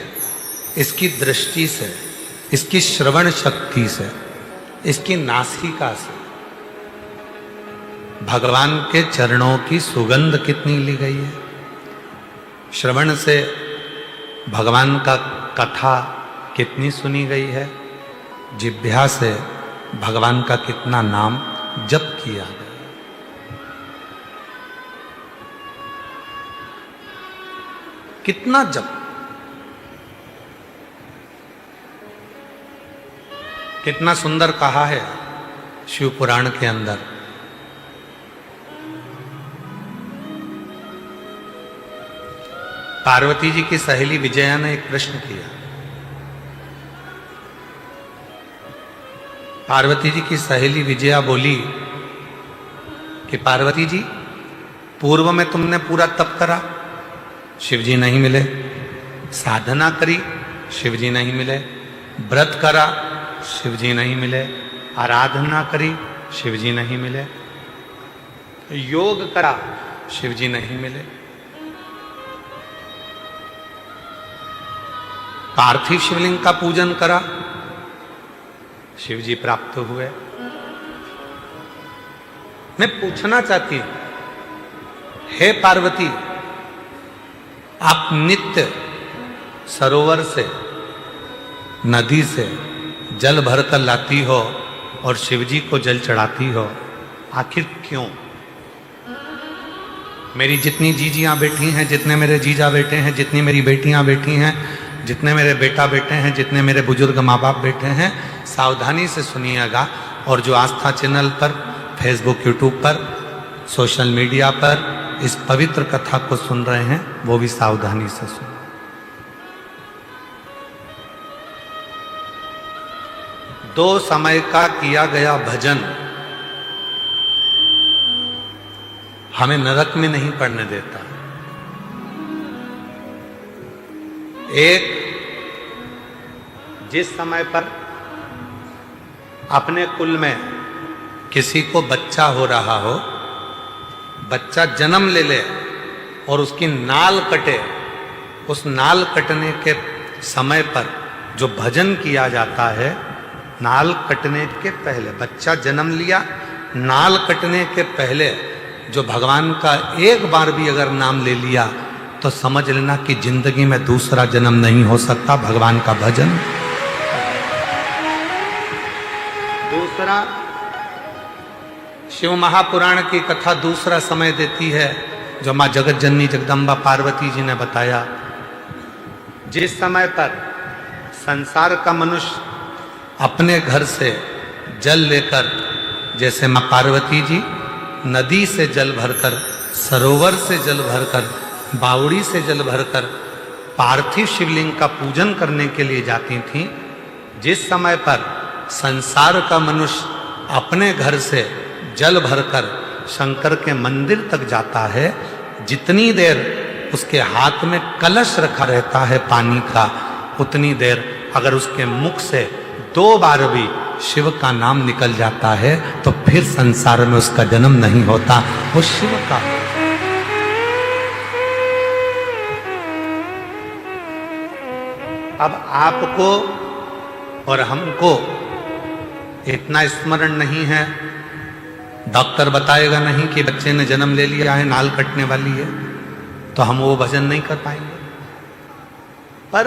इसकी दृष्टि से, इसकी श्रवण शक्ति से, इसकी नासिका से भगवान के चरणों की सुगंध कितनी ली गई है, श्रवण से भगवान का कथा कितनी सुनी गई है, जिह्वा से भगवान का कितना नाम जप किया गया। कितना जप, कितना सुंदर कहा है शिव पुराण के अंदर। पार्वती जी की सहेली विजया ने एक प्रश्न किया। पार्वती जी की सहेली विजया बोली कि पार्वती जी, पूर्व में तुमने पूरा तप करा, शिवजी नहीं मिले, साधना करी, शिवजी नहीं मिले, व्रत करा, शिवजी नहीं मिले, आराधना करी, शिवजी नहीं मिले, योग करा, शिवजी नहीं मिले, पार्थिव शिवलिंग का पूजन करा, शिवजी प्राप्त हुए। मैं पूछना चाहती हूं, हे पार्वती, आप नित्य सरोवर से, नदी से जल भरकर लाती हो और शिवजी को जल चढ़ाती हो, आखिर क्यों? मेरी जितनी जीजियां बैठी हैं, जितने मेरे जीजा बैठे हैं, जितनी मेरी बेटियां बैठी हैं, जितने मेरे बेटा बैठे हैं, जितने मेरे बुजुर्ग माँ बाप बैठे हैं, सावधानी से सुनिएगा। और जो आस्था चैनल पर, फेसबुक, यूट्यूब पर, सोशल मीडिया पर इस पवित्र कथा को सुन रहे हैं, वो भी सावधानी से सुन। दो समय का किया गया भजन हमें नरक में नहीं पड़ने देता। एक, जिस समय पर अपने कुल में किसी को बच्चा हो रहा हो, बच्चा जन्म ले ले और उसकी नाल कटे, उस नाल कटने के समय पर जो भजन किया जाता है, नाल कटने के पहले, बच्चा जन्म लिया, नाल कटने के पहले जो भगवान का एक बार भी अगर नाम ले लिया तो समझ लेना कि जिंदगी में दूसरा जन्म नहीं हो सकता। भगवान का भजन। दूसरा, शिव महापुराण की कथा दूसरा समय देती है जो मां जगत जननी जगदम्बा पार्वती जी ने बताया। जिस समय पर संसार का मनुष्य अपने घर से जल लेकर, जैसे मां पार्वती जी नदी से जल भरकर, सरोवर से जल भरकर, बावड़ी से जल भरकर पार्थिव शिवलिंग का पूजन करने के लिए जाती थीं, जिस समय पर संसार का मनुष्य अपने घर से जल भरकर शंकर के मंदिर तक जाता है, जितनी देर उसके हाथ में कलश रखा रहता है पानी का, उतनी देर अगर उसके मुख से 2 बार भी शिव का नाम निकल जाता है तो फिर संसार में उसका जन्म नहीं होता, वो शिव का। अब आपको और हमको इतना स्मरण नहीं है, डॉक्टर बताएगा नहीं कि बच्चे ने जन्म ले लिया है, नाल कटने वाली है, तो हम वो भजन नहीं कर पाएंगे। पर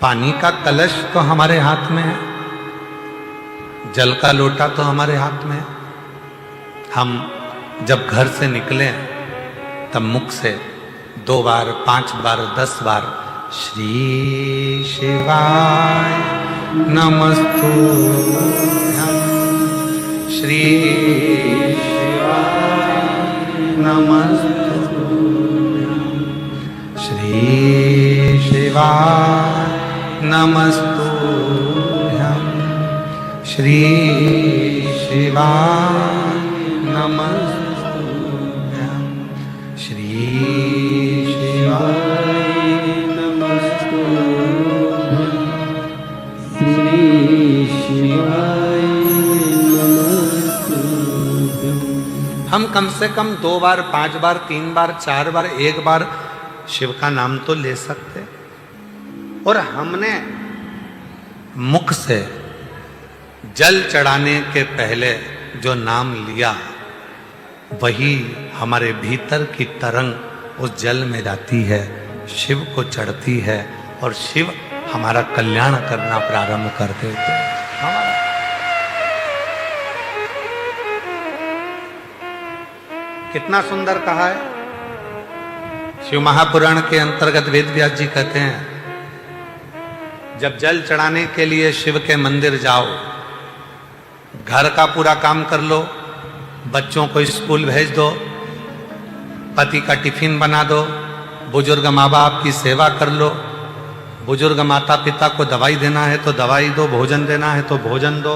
पानी का कलश तो हमारे हाथ में है, जल का लोटा तो हमारे हाथ में है। हम जब घर से निकले तब मुख से 2 बार, 5 बार, 10 बार श्री शिवाय नमस्तुभ्यं, श्री शिवाय नमस्तुभ्यं, शिवाय नमस्तुभ्यं श्री शिवाय नमस्तुभ्यं श्री शिवाय नमस्तुभ्यं श्री शिवाय नमस्तुभ्यं। हम कम से कम 2 बार, 5 बार, 3 बार, 4 बार, 1 बार शिव का नाम तो ले सकते। और हमने मुख से जल चढ़ाने के पहले जो नाम लिया वही हमारे भीतर की तरंग उस जल में जाती है, शिव को चढ़ती है और शिव हमारा कल्याण करना प्रारंभ कर देते हैं। कितना सुंदर कहा है। शिव महापुराण के अंतर्गत वेद व्यास जी कहते हैं, जब जल चढ़ाने के लिए शिव के मंदिर जाओ, घर का पूरा काम कर लो, बच्चों को स्कूल भेज दो, पति का टिफिन बना दो, बुजुर्ग माँ बाप की सेवा कर लो, बुजुर्ग माता पिता को दवाई देना है तो दवाई दो, भोजन देना है तो भोजन दो,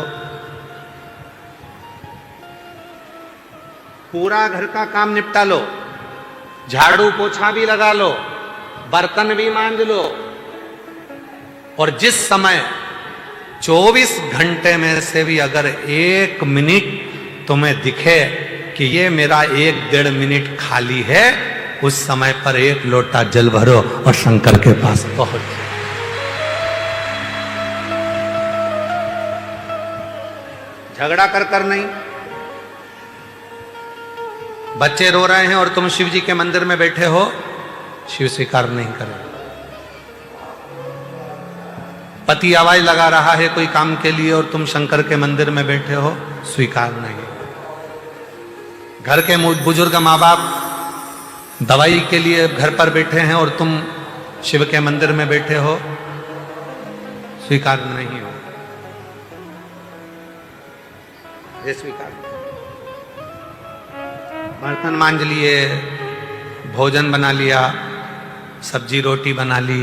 पूरा घर का काम निपटा लो, झाड़ू पोछा भी लगा लो, बर्तन भी मांज लो। और जिस समय 24 घंटे में से भी अगर 1 मिनट तुम्हें दिखे कि ये मेरा 1-1.5 मिनट खाली है, उस समय पर 1 लोटा जल भरो और शंकर के पास पहुंच। झगड़ा कर नहीं। बच्चे रो रहे हैं और तुम शिव जी के मंदिर में बैठे हो, शिव स्वीकार नहीं करेगा। पति आवाज लगा रहा है कोई काम के लिए और तुम शंकर के मंदिर में बैठे हो, स्वीकार नहीं। घर के बुजुर्ग माँ बाप दवाई के लिए घर पर बैठे हैं और तुम शिव के मंदिर में बैठे हो, स्वीकार नहीं हो। ये स्वीकार। बर्तन मांज लिए, भोजन बना लिया, सब्जी रोटी बना ली,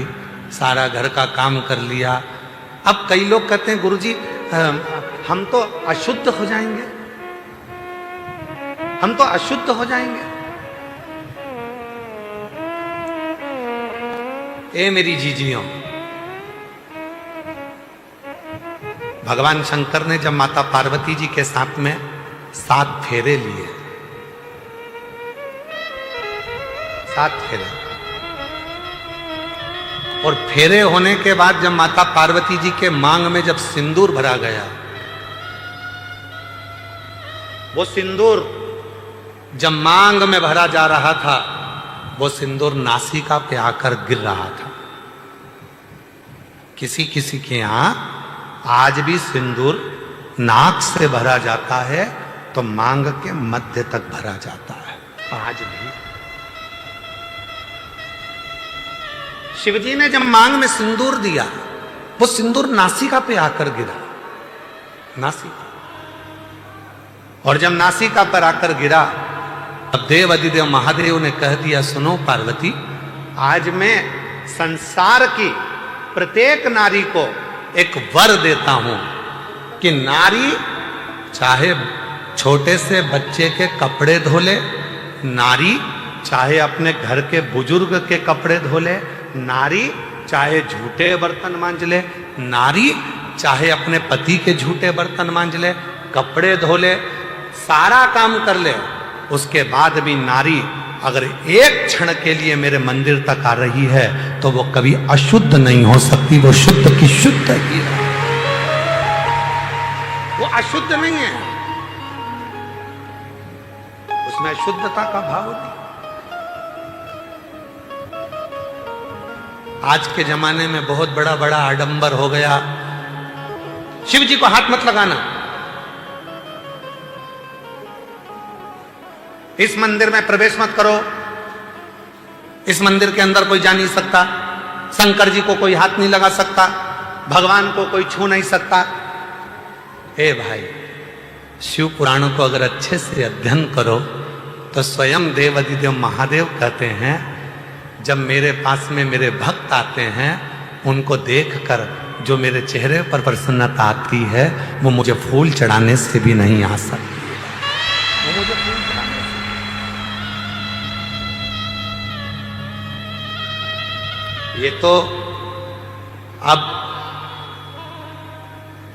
सारा घर का काम कर लिया। अब कई लोग कहते हैं गुरुजी हम तो अशुद्ध हो जाएंगे, हम तो अशुद्ध हो जाएंगे। ए मेरी जीजियों, भगवान शंकर ने जब माता पार्वती जी के साथ में 7 फेरे लिए, 7 फेरे, और फेरे होने के बाद जब माता पार्वती जी के मांग में जब सिंदूर भरा गया, वो सिंदूर जब मांग में भरा जा रहा था, वो सिंदूर नासिका पे आकर गिर रहा था। किसी किसी के यहां आज भी सिंदूर नाक से भरा जाता है तो मांग के मध्य तक भरा जाता है, आज भी। शिवजी ने जब मांग में सिंदूर दिया, वो सिंदूर नासिका पे आकर गिरा, नासिका। और जब नासिका पर आकर गिरा, तब देव अधिदेव महादेव ने कह दिया, सुनो पार्वती, आज मैं संसार की प्रत्येक नारी को एक वर देता हूं कि नारी चाहे छोटे से बच्चे के कपड़े धो ले, नारी चाहे अपने घर के बुजुर्ग के कपड़े धो ले, नारी चाहे झूठे बर्तन मांज ले, नारी चाहे अपने पति के झूठे बर्तन मांज ले, कपड़े धो ले, सारा काम कर ले, उसके बाद भी नारी अगर 1 क्षण के लिए मेरे मंदिर तक आ रही है तो वो कभी अशुद्ध नहीं हो सकती, वो शुद्ध की शुद्ध ही है, वो अशुद्ध नहीं है, उसमें शुद्धता का भाव नहीं। आज के जमाने में बहुत बड़ा बड़ा आडंबर हो गया, शिव जी को हाथ मत लगाना, इस मंदिर में प्रवेश मत करो, इस मंदिर के अंदर कोई जा नहीं सकता, शंकर जी को कोई हाथ नहीं लगा सकता, भगवान को कोई छू नहीं सकता। ए भाई, शिव पुराणों को अगर अच्छे से अध्ययन करो तो स्वयं देव अधिदेव महादेव कहते हैं, जब मेरे पास में मेरे भक्त आते हैं, उनको देखकर जो मेरे चेहरे पर प्रसन्नता आती है, वो मुझे फूल चढ़ाने से भी नहीं आ सकती। वो मुझे फूल चढ़ाने से। ये तो अब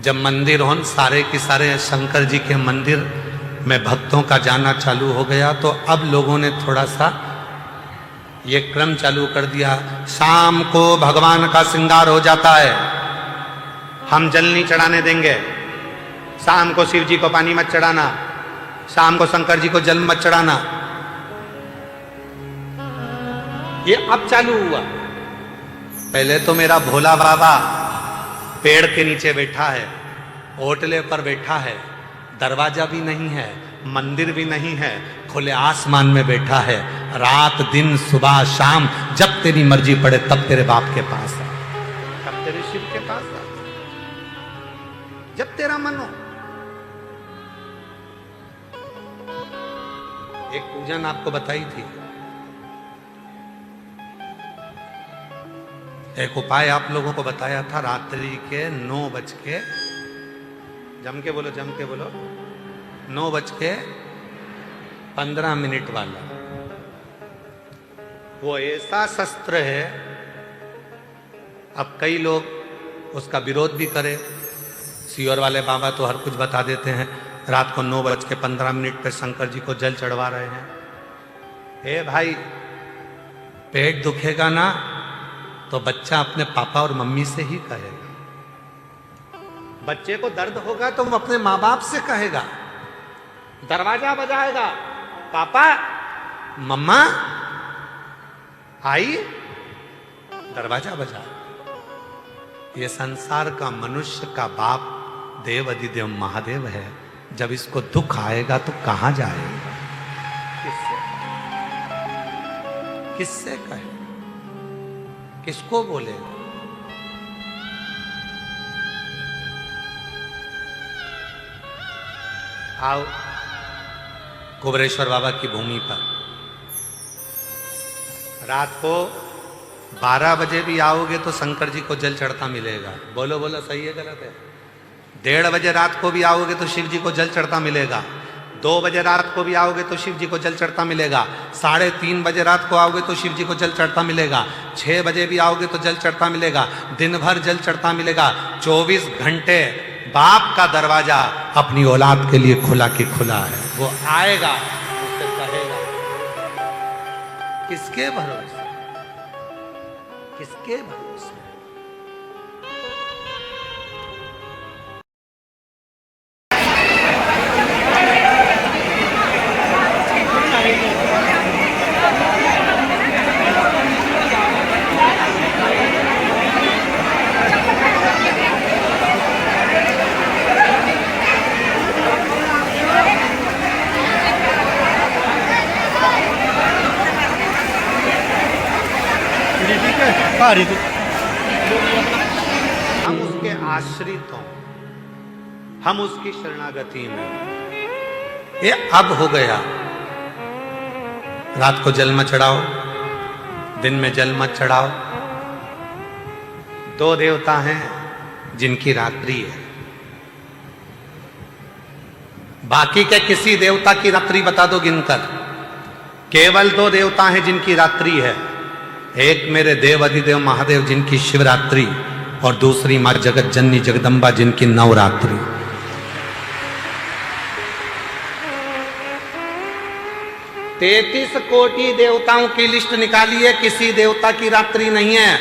जब मंदिर हो सारे के सारे शंकर जी के मंदिर में भक्तों का जाना चालू हो गया, तो अब लोगों ने थोड़ा सा ये क्रम चालू कर दिया। शाम को भगवान का श्रृंगार हो जाता है, हम जल नहीं चढ़ाने देंगे। शाम को शिव जी को पानी मत चढ़ाना, शाम को शंकर जी को जल मत चढ़ाना। ये अब चालू हुआ। पहले तो मेरा भोला बाबा पेड़ के नीचे बैठा है, ओटले पर बैठा है, दरवाजा भी नहीं है, मंदिर भी नहीं है, खुले आसमान में बैठा है। रात दिन सुबह शाम जब तेरी मर्जी पड़े तब तेरे बाप के पास आ, तब तेरे शिव के पास आ, जब तेरा मन हो। एक पूजन आपको बताई थी, एक उपाय आप लोगों को बताया था। रात्रि के 9 बज के, जम के बोलो 9:15 वाला, वो ऐसा शस्त्र है। अब कई लोग उसका विरोध भी करे, सीहोर वाले बाबा तो हर कुछ बता देते हैं। रात को 9:15 पे शंकर जी को जल चढ़वा रहे हैं। ए भाई, पेट दुखेगा ना तो बच्चा अपने पापा और मम्मी से ही कहेगा। बच्चे को दर्द होगा तो वो अपने माँ बाप से कहेगा। दरवाजा बजाएगा, पापा मम्मा आई, दरवाजा बजा। ये संसार का मनुष्य का बाप देव अधिदेव महादेव है। जब इसको दुख आएगा तो कहां जाएगा, किससे कहे, किसको बोलेगा? आओ कुबरेश्वर बाबा की भूमि पर रात को 12 बजे भी आओगे तो शंकर जी को जल चढ़ता मिलेगा। बोलो बोलो, सही है गलत है? 1:30 बजे रात को भी आओगे तो शिव जी को जल चढ़ता मिलेगा। 2 बजे रात को भी आओगे तो शिव जी को जल चढ़ता मिलेगा। 3:30 बजे रात को आओगे तो शिव जी को जल चढ़ता मिलेगा। 6 बजे भी आओगे तो जल चढ़ता मिलेगा। दिन भर जल चढ़ता मिलेगा। 24 घंटे बाप का दरवाजा अपनी औलाद के लिए खुला की खुला है। वो आएगा, उससे कहेगा। किसके भरोसे, किसके भरोसे? हम उसके आश्रित हों, हम उसकी शरणागति में। ये अब हो गया। रात को जल मत चढ़ाओ, दिन में जल मत चढ़ाओ। 2 देवता हैं जिनकी रात्रि है। बाकी के किसी देवता की रात्रि बता दो गिनकर। केवल 2 देवता हैं जिनकी रात्रि है। एक मेरे देव अधिदेव महादेव जिनकी शिवरात्रि, और दूसरी मां जगत जननी जगदम्बा जिनकी नवरात्रि। तैंतीस कोटि देवताओं की लिस्ट निकाली है, किसी देवता की रात्रि नहीं है।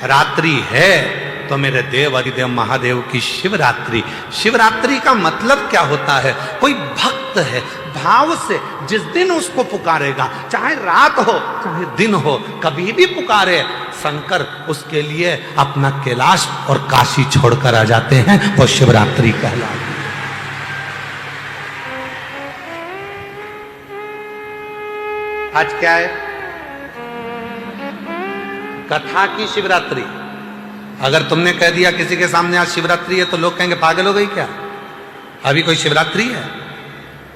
रात्रि है तो मेरे देव अधिदेव महादेव की शिवरात्रि। शिवरात्रि का मतलब क्या होता है? कोई भक्त है, भाव से जिस दिन उसको पुकारेगा, चाहे रात हो चाहे दिन हो, कभी भी पुकारे, शंकर उसके लिए अपना कैलाश और काशी छोड़कर आ जाते हैं। वो शिवरात्रि कहलाती है। आज क्या है? कथा की शिवरात्रि। अगर तुमने कह दिया किसी के सामने आज शिवरात्रि है तो लोग कहेंगे पागल हो गई क्या? अभी कोई शिवरात्रि है?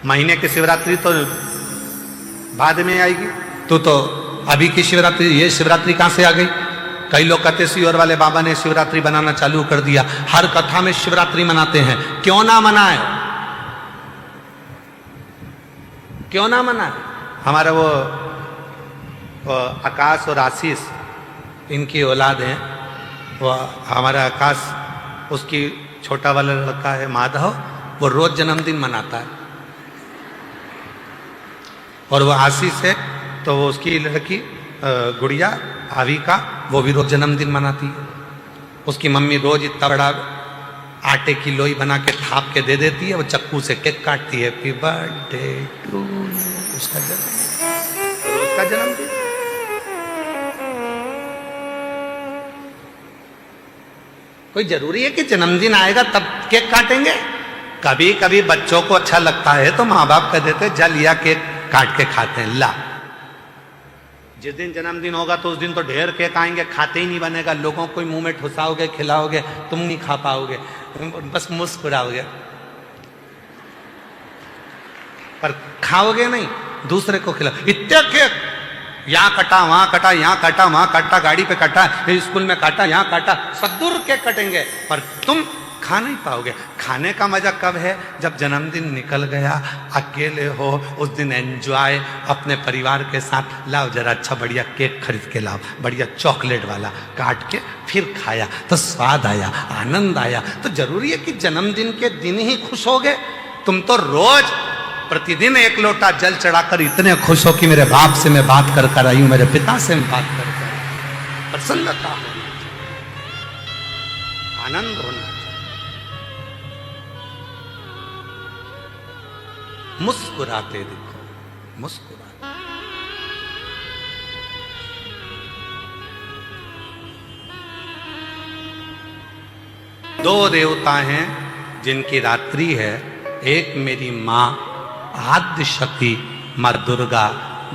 महीने की शिवरात्रि तो बाद में आएगी। तू तो अभी की शिवरात्रि, ये शिवरात्रि कहां से आ गई? कई लोग कहते सीहोर वाले बाबा ने शिवरात्रि बनाना चालू कर दिया, हर कथा में शिवरात्रि मनाते हैं। क्यों ना मनाए, क्यों ना मनाए? हमारा वो आकाश और आशीष इनकी औलाद हैं, वो हमारा आकाश, उसकी छोटा वाला लड़का है माधव, वो रोज जन्मदिन मनाता है। और वो आशीष है तो वो उसकी लड़की गुड़िया आविका, वो भी रोज जन्मदिन मनाती है। उसकी मम्मी रोज इतना बड़ा आटे की लोई बना के थाप के दे देती है, वो चक्कू से केक काटती है, हैप्पी बर्थडे टू उसका जन्मदिन, उसका जन्मदिन। कोई जरूरी है कि जन्मदिन आएगा तब केक काटेंगे? कभी कभी बच्चों को अच्छा लगता है तो माँ बाप कह देते जा लिया केक काट के खाते हैं। ला, जिस दिन जन्मदिन होगा तो उस दिन तो ढेर केक आएंगे, खाते ही नहीं बनेगा, लोगों को मुंह में ठुसाओगे, खिलाओगे, तुम नहीं खा पाओगे, बस मुस्कुराओगे, पर खाओगे नहीं, दूसरे को खिलाओ। इतने केक, यहाँ कटा वहां कटा, यहाँ काटा वहां काटा, गाड़ी पे काटा, स्कूल में काटा, यहाँ काटा, सदुर केक कटेंगे, पर तुम खा नहीं पाओगे। खाने का मजा कब है? जब जन्मदिन निकल गया, अकेले हो, उस दिन एंजॉय अपने परिवार के साथ, लाओ जरा अच्छा बढ़िया केक खरीद के लाओ, बढ़िया चॉकलेट वाला काट के फिर खाया तो स्वाद आया, आनंद आया। तो जरूरी है कि जन्मदिन के दिन ही खुश हो गए? तुम तो रोज प्रतिदिन एक लोटा जल चढ़ाकर इतने खुश हो कि मेरे बाप से मैं बात कर कर आई हूं, मेरे पिता से मैं बात कर कर, प्रसन्नता होनी चाहिए, आनंद होना चाहिए, मुस्कुराते दिखो, मुस्कुराते। दो देवता हैं जिनकी रात्रि है, एक मेरी माँ आद्य शक्ति माँ दुर्गा,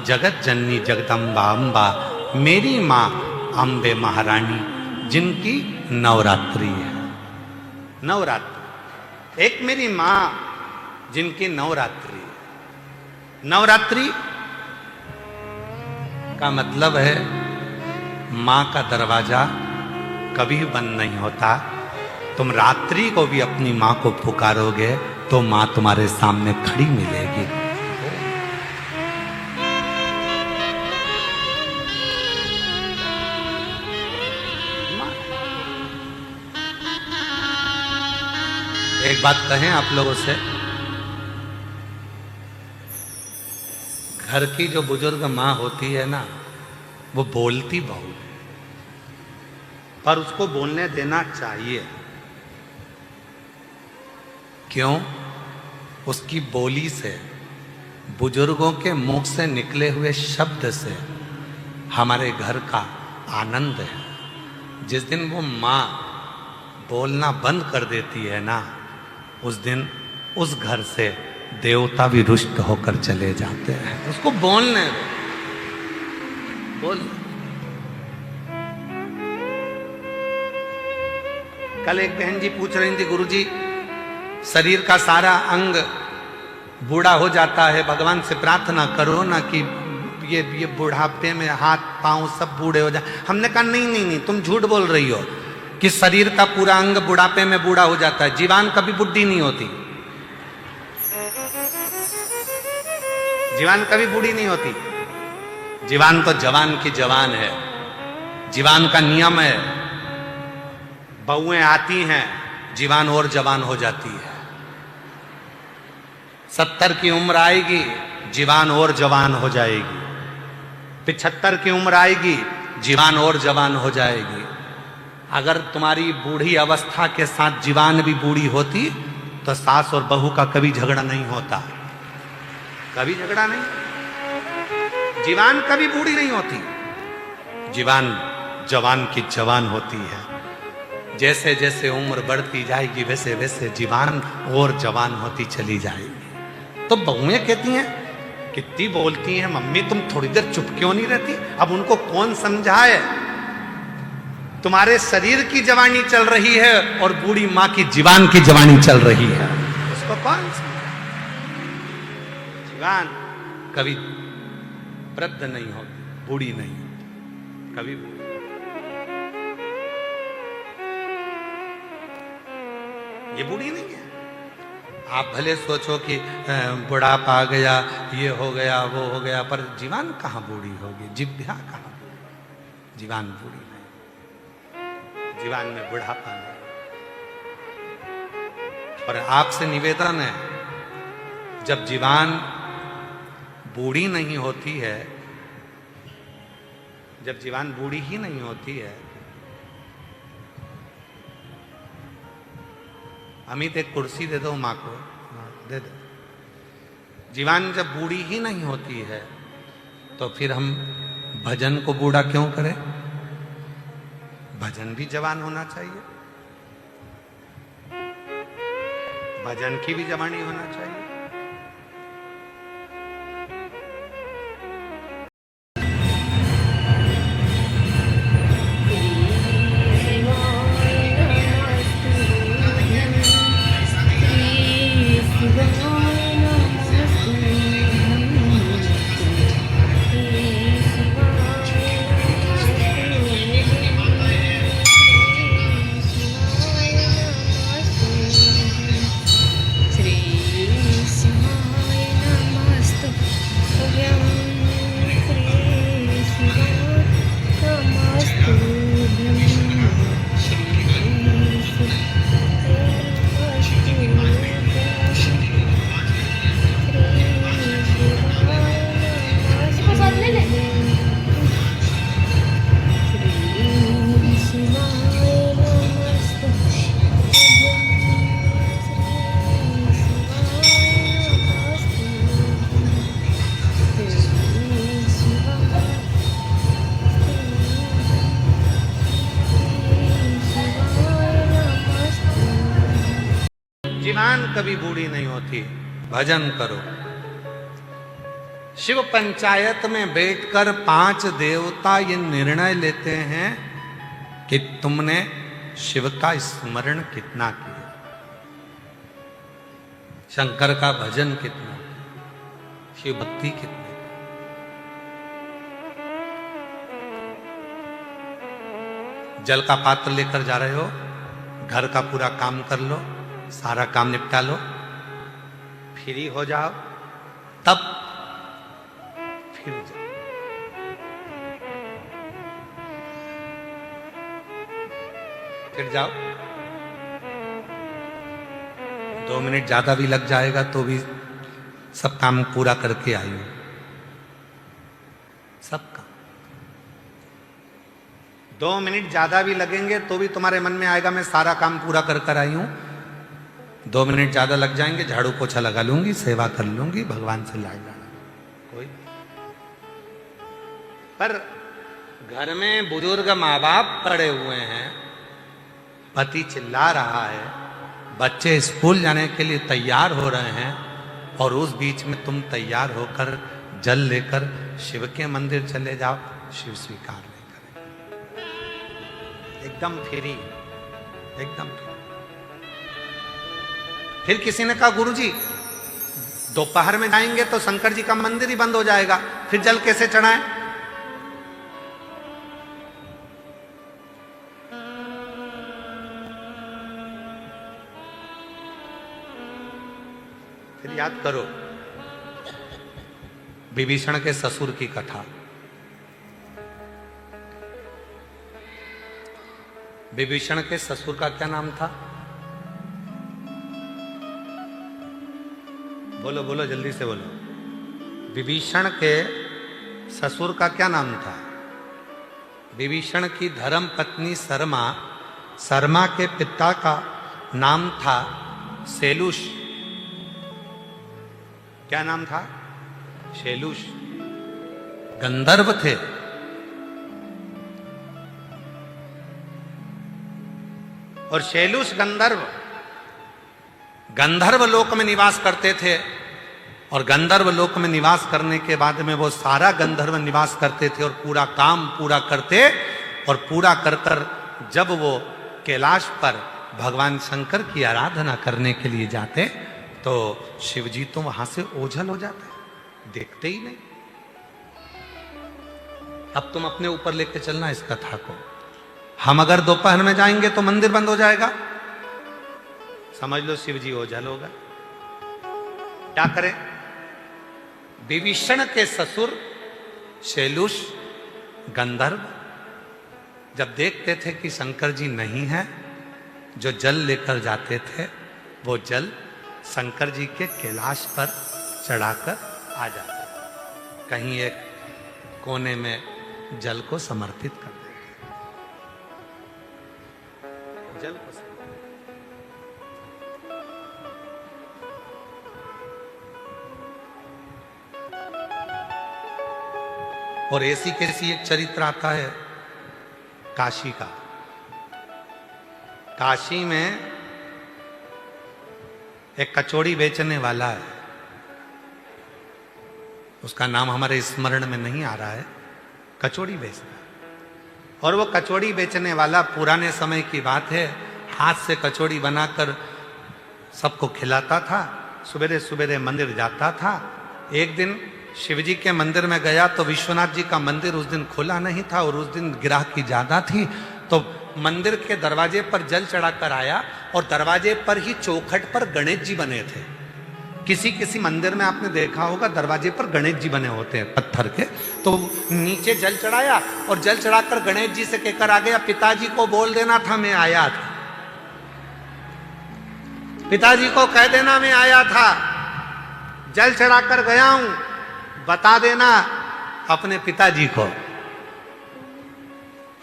जगत जननी जगदम्बा अम्बा, मेरी माँ अम्बे महारानी जिनकी नवरात्रि है। नवरात्रि, एक मेरी माँ जिनकी नवरात्रि। नवरात्रि का मतलब है माँ का दरवाजा कभी बंद नहीं होता। तुम रात्रि को भी अपनी माँ को पुकारोगे तो माँ तुम्हारे सामने खड़ी मिलेगी। एक बात कहें आप लोगों से, घर की जो बुजुर्ग माँ होती है ना, वो बोलती बहुत, पर उसको बोलने देना चाहिए। क्यों? उसकी बोली से, बुजुर्गों के मुख से निकले हुए शब्द से हमारे घर का आनंद है। जिस दिन वो माँ बोलना बंद कर देती है ना, उस दिन उस घर से देवता भी रुष्ट होकर चले जाते हैं। उसको बोलने दो, बोल। कल एक बहन जी पूछ रही थी, गुरुजी शरीर का सारा अंग बूढ़ा हो जाता है, भगवान से प्रार्थना करो ना कि ये बुढ़ापे में हाथ पांव सब बूढ़े हो जाए। हमने कहा नहीं नहीं नहीं, तुम झूठ बोल रही हो कि शरीर का पूरा अंग बुढ़ापे में बूढ़ा हो जाता है। जीवान कभी बुढ़ी नहीं होती, जीवान कभी बूढ़ी नहीं होती। जीवान तो जवान की जवान है। जीवान का नियम है, बहुएं आती हैं, जीवान और जवान हो जाती है। 70 की उम्र आएगी, जीवान और जवान हो जाएगी। 75 की उम्र आएगी, जीवान और जवान हो जाएगी। अगर तुम्हारी बूढ़ी अवस्था के साथ जीवान भी बूढ़ी होती तो सास और बहू का कभी झगड़ा नहीं होता, कभी झगड़ा नहीं। जीवान कभी बूढ़ी नहीं होती, जीवान जवान की जवान होती है। जैसे जैसे उम्र बढ़ती जाएगी वैसे वैसे जीवान और जवान होती चली जाएगी। तो बहुएं कहती हैं, कितनी बोलती हैं मम्मी, तुम थोड़ी देर चुप क्यों नहीं रहती? अब उनको कौन समझाए? तुम्हारे शरीर की जवानी चल रही है और बूढ़ी माँ की जीवान की जवानी चल रही है, उसको कौन समझाए? जीवान कभी वृद्ध नहीं होती, बूढ़ी नहीं होती, कभी बूढ़ी। ये बूढ़ी नहीं है। आप भले सोचो कि बुढ़ापा आ गया, ये हो गया, वो हो गया, पर जीवान कहाँ बूढ़ी होगी, जिभ्या कहाँ बूढ़ी, जीवान बूढ़ी नहीं, जीवान में बुढ़ापा नहीं। और आपसे निवेदन है, जब जीवान बूढ़ी नहीं होती है, जब जीवान बूढ़ी ही नहीं होती है, अमित एक कुर्सी दे दो माँ को, दे दो। जीवान जब बूढ़ी ही नहीं होती है तो फिर हम भजन को बूढ़ा क्यों करें? भजन भी जवान होना चाहिए, भजन की भी जवानी होना चाहिए। जीवान कभी बूढ़ी नहीं होती, भजन करो। शिव पंचायत में बैठकर 5 देवता ये निर्णय लेते हैं कि तुमने शिव का स्मरण कितना किया, शंकर का भजन कितना किया, शिव भक्ति कितनी। जल का पात्र लेकर जा रहे हो, घर का पूरा काम कर लो, सारा काम निपटा लो, फ्री हो जाओ, तब फिर जाओ। फिर जाओ, 2 मिनट ज्यादा भी लग जाएगा तो भी सब काम पूरा करके आई हूं, सब काम। 2 मिनट ज्यादा भी लगेंगे तो भी तुम्हारे मन में आएगा मैं सारा काम पूरा कर कर आई हूं। 2 मिनट ज्यादा लग जाएंगे, झाड़ू पोछा लगा लूंगी, सेवा कर लूंगी, भगवान से लड़ जाना कोई। पर घर में बुजुर्ग माँ बाप पड़े हुए हैं, पति चिल्ला रहा है, बच्चे स्कूल जाने के लिए तैयार हो रहे हैं, और उस बीच में तुम तैयार होकर जल लेकर शिव के मंदिर चले जाओ, शिव स्वीकार नहीं करें। एकदम फ्री, एकदम फ्री। फिर किसी ने कहा गुरुजी दोपहर में जाएंगे तो शंकर जी का मंदिर ही बंद हो जाएगा, फिर जल कैसे चढ़ाएं? फिर याद करो विभीषण के ससुर की कथा। विभीषण के ससुर का क्या नाम था? बोलो बोलो, जल्दी से बोलो। विभीषण के ससुर का क्या नाम था? विभीषण की धर्म पत्नी शर्मा, शर्मा के पिता का नाम था शैलुष। क्या नाम था? शैलुष। गंधर्व थे। और शैलुष गंधर्व गंधर्व लोक में निवास करते थे, और गंधर्व लोक में निवास करने के बाद में वो सारा गंधर्व निवास करते थे और पूरा काम पूरा करते, और पूरा कर कर जब वो कैलाश पर भगवान शंकर की आराधना करने के लिए जाते तो शिवजी तो वहां से ओझल हो जाते, देखते ही नहीं। अब तुम अपने ऊपर लेके चलना इस कथा को। हम अगर दोपहर में जाएंगे तो मंदिर बंद हो जाएगा, समझ लो शिव जी ओझल होगा। क्या करें? विभीषण के ससुर शैलुष गंधर्व जब देखते थे कि शंकर जी नहीं है, जो जल लेकर जाते थे वो जल शंकर जी के कैलाश पर चढ़ाकर आ जाते, कहीं एक कोने में जल को समर्पित कर देते। जल को और ऐसी कैसी एक चरित्र आता है काशी का। काशी में एक कचौड़ी बेचने वाला है, उसका नाम हमारे स्मरण में नहीं आ रहा है, कचौड़ी बेचता है। और वो कचौड़ी बेचने वाला पुराने समय की बात है, हाथ से कचौड़ी बनाकर सबको खिलाता था, सवेरे सवेरे मंदिर जाता था। एक दिन शिवजी के मंदिर में गया तो विश्वनाथ जी का मंदिर उस दिन खुला नहीं था और उस दिन ग्राहकी ज्यादा थी, तो मंदिर के दरवाजे पर जल चढ़ाकर आया और दरवाजे पर ही चौखट पर गणेश जी बने थे। किसी किसी मंदिर में आपने देखा होगा दरवाजे पर गणेश जी बने होते हैं पत्थर के, तो नीचे जल चढ़ाया और जल चढ़ाकर गणेश जी से कहकर आ गया, पिताजी को बोल देना था मैं आया था, पिताजी को कह देना मैं आया था, जल चढ़ाकर गया हूं, बता देना अपने पिताजी को।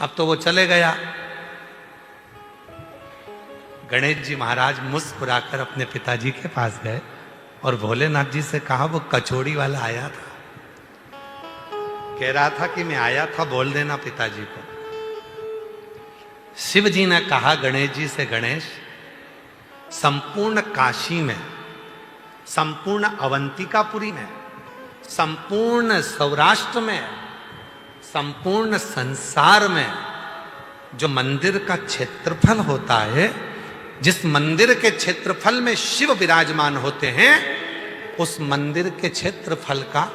अब तो वो चले गया। गणेश जी महाराज मुस्कुराकर अपने पिताजी के पास गए और भोलेनाथ जी से कहा, वो कचौड़ी वाला आया था, कह रहा था कि मैं आया था, बोल देना पिताजी को। शिव जी ने कहा गणेश जी से, गणेश संपूर्ण काशी में, संपूर्ण अवंतिकापुरी में, संपूर्ण सौराष्ट्र में, संपूर्ण संसार में जो मंदिर का क्षेत्रफल होता है, जिस मंदिर के क्षेत्रफल में शिव विराजमान होते हैं, उस मंदिर के क्षेत्रफल का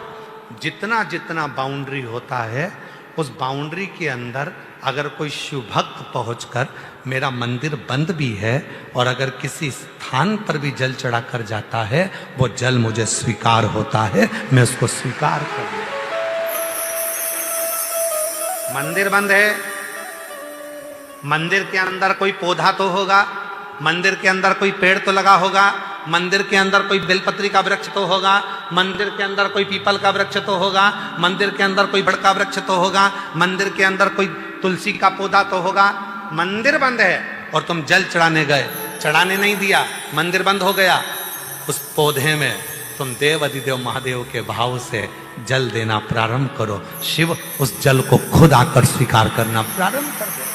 जितना जितना बाउंड्री होता है, उस बाउंड्री के अंदर अगर कोई शिव भक्त पहुंचकर मेरा मंदिर बंद भी है और अगर किसी स्थान पर भी जल चढ़ाकर जाता है, वो जल मुझे स्वीकार होता है, मैं उसको स्वीकार कर लूं। मंदिर बंद है, मंदिर के अंदर कोई पौधा तो होगा, मंदिर के अंदर कोई पेड़ तो लगा होगा, मंदिर के अंदर कोई बेलपत्री का वृक्ष तो होगा, मंदिर के अंदर कोई पीपल का वृक्ष तो होगा, मंदिर के अंदर कोई बड़ का वृक्ष तो होगा, मंदिर के अंदर कोई तुलसी का पौधा तो होगा। मंदिर बंद है और तुम जल चढ़ाने गए, चढ़ाने नहीं दिया, मंदिर बंद हो गया। उस पौधे में तुम देव अधिदेव महादेव के भाव से जल देना प्रारंभ करो, शिव उस जल को खुद आकर स्वीकार करना प्रारंभ कर दो।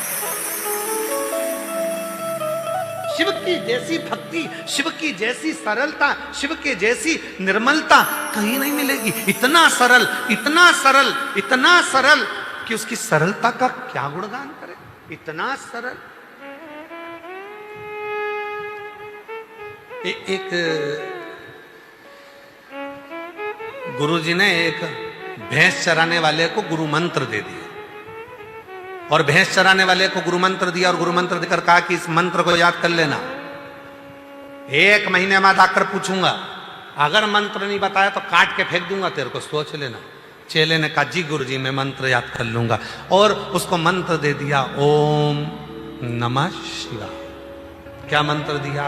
शिव की जैसी भक्ति, शिव की जैसी सरलता, शिव के जैसी निर्मलता कहीं नहीं मिलेगी। इतना सरल, इतना सरल, इतना सरल कि उसकी सरलता का क्या गुणगान करें, इतना सरल। एक गुरुजी ने एक भैंस चराने वाले को गुरु मंत्र दे दिया और भैंस चराने वाले को गुरु मंत्र दिया और गुरु मंत्र देकर कहा कि इस मंत्र को याद कर लेना, 1 महीने बाद आकर पूछूंगा, अगर मंत्र नहीं बताया तो काट के फेंक दूंगा तेरे को, सोच लेना। चेले ने कहा जी गुरुजी मैं मंत्र याद कर लूंगा और उसको मंत्र दे दिया, ओम नमः शिवाय। क्या मंत्र दिया?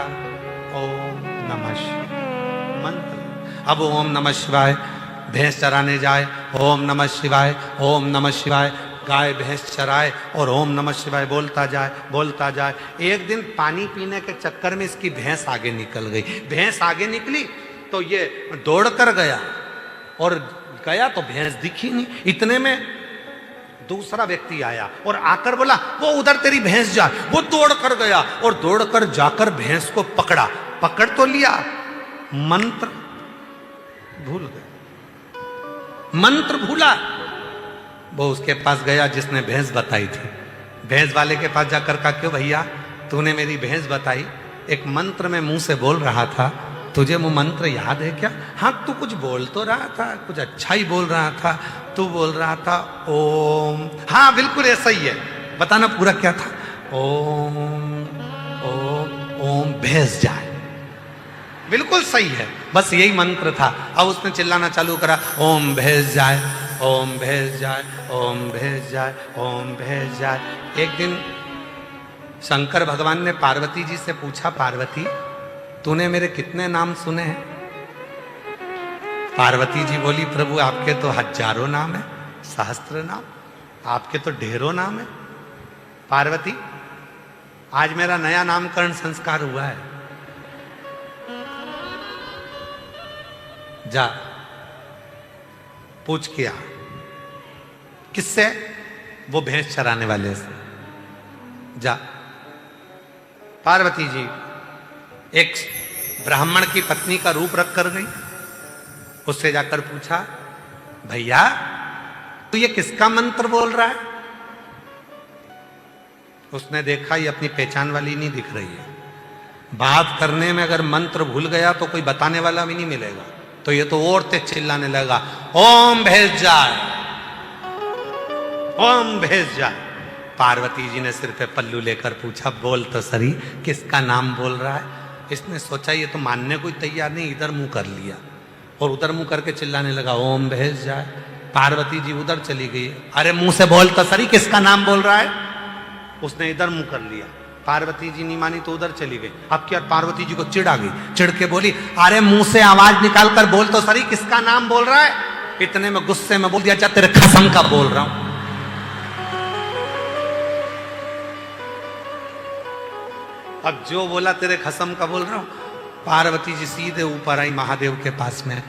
ओम नमः शिवाय मंत्र। अब ओम नमः शिवाय भैंस चराने जाए, ओम नमः शिवाय, ओम नमः शिवाय, गाय भैंस चराए और ओम नमः शिवाय बोलता जाए, बोलता जाए। एक दिन पानी पीने के चक्कर में इसकी भैंस आगे निकल गई। भैंस आगे निकली तो ये दौड़ कर गया और गया तो भैंस दिखी नहीं। इतने में दूसरा व्यक्ति आया और आकर बोला, वो उधर तेरी भैंस जा। वो दौड़ कर गया और दौड़ कर जाकर भैंस को पकड़ा, पकड़ तो लिया, मंत्र भूल गया, मंत्र भूला। वो उसके पास गया जिसने भैंस बताई थी, भैंस वाले के पास जाकर कहा, क्यों भैया तूने मेरी भैंस बताई, एक मंत्र में मुंह से बोल रहा था, तुझे वो मंत्र याद है क्या? हाँ तू कुछ बोल तो रहा था, कुछ अच्छा ही बोल रहा था, तू बोल रहा था ओम, हाँ बिल्कुल ऐसा ही है, बताना पूरा क्या था। ओम ओम ओम भैंस जाए, बिल्कुल सही है, बस यही मंत्र था। अब उसने चिल्लाना चालू करा, ओम भैंस जाए, ओम भैंस जाए, ओम भैंस जाए, ओम भैंस जाए। एक दिन शंकर भगवान ने पार्वती जी से पूछा, पार्वती तूने मेरे कितने नाम सुने हैं? पार्वती जी बोली, प्रभु आपके तो हजारों नाम है, सहस्त्र नाम, आपके तो ढेरों नाम है। पार्वती आज मेरा नया नामकरण संस्कार हुआ है, जा पूछ किया। किससे? वो भैंस चराने वाले से। जा। पार्वती जी एक ब्राह्मण की पत्नी का रूप रख कर गई, उससे जाकर पूछा, भैया तू ये किसका मंत्र बोल रहा है? उसने देखा ये अपनी पहचान वाली नहीं दिख रही है, बात करने में अगर मंत्र भूल गया तो कोई बताने वाला भी नहीं मिलेगा, तो ये तो और तेज चिल्लाने लगा, ओम भैंस जाए, ओम भैंस जाए। पार्वती जी ने सिर पे पल्लू लेकर पूछा, बोल तो सरी किसका नाम बोल रहा है? इसने सोचा ये तो मानने कोई तैयार नहीं, इधर मुंह कर लिया और उधर मुंह करके चिल्लाने लगा, ओम भैंस जाए। पार्वती जी उधर चली गई, अरे मुंह से बोल तो सरी किसका नाम बोल रहा है? उसने इधर मुंह कर लिया, पार्वती जी नहीं मानी तो उधर चली गई। अब क्या, पार्वती जी को चिढ़ आ गई, चिढ़ के बोली, अरे मुंह से आवाज निकाल कर बोल तो सरी किसका नाम बोल रहा है? इतने में गुस्से में बोल दिया, जा तेरे कसम का बोल रहा हूं। अब जो बोला तेरे कसम का बोल रहा हूं, पार्वती जी सीधे ऊपर आई महादेव के पास में।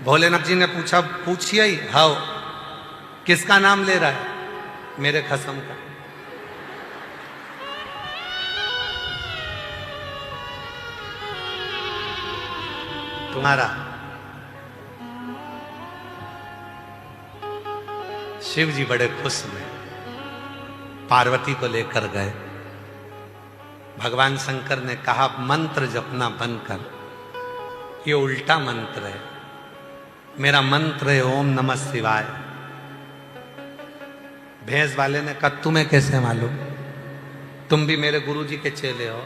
भोलेनाथ जी ने पूछा, पूछिए ही, हाउ किसका नाम ले रहा है? मेरे कसम का। तुम्हारा। शिव जी बड़े खुश हुए, पार्वती को लेकर गए। भगवान शंकर ने कहा, मंत्र जपना बंद कर, ये उल्टा मंत्र है, मेरा मंत्र है ओम नमः शिवाय। भैंस वाले ने कहा, तुम्हें कैसे मालूम? तुम भी मेरे गुरु जी के चेले हो।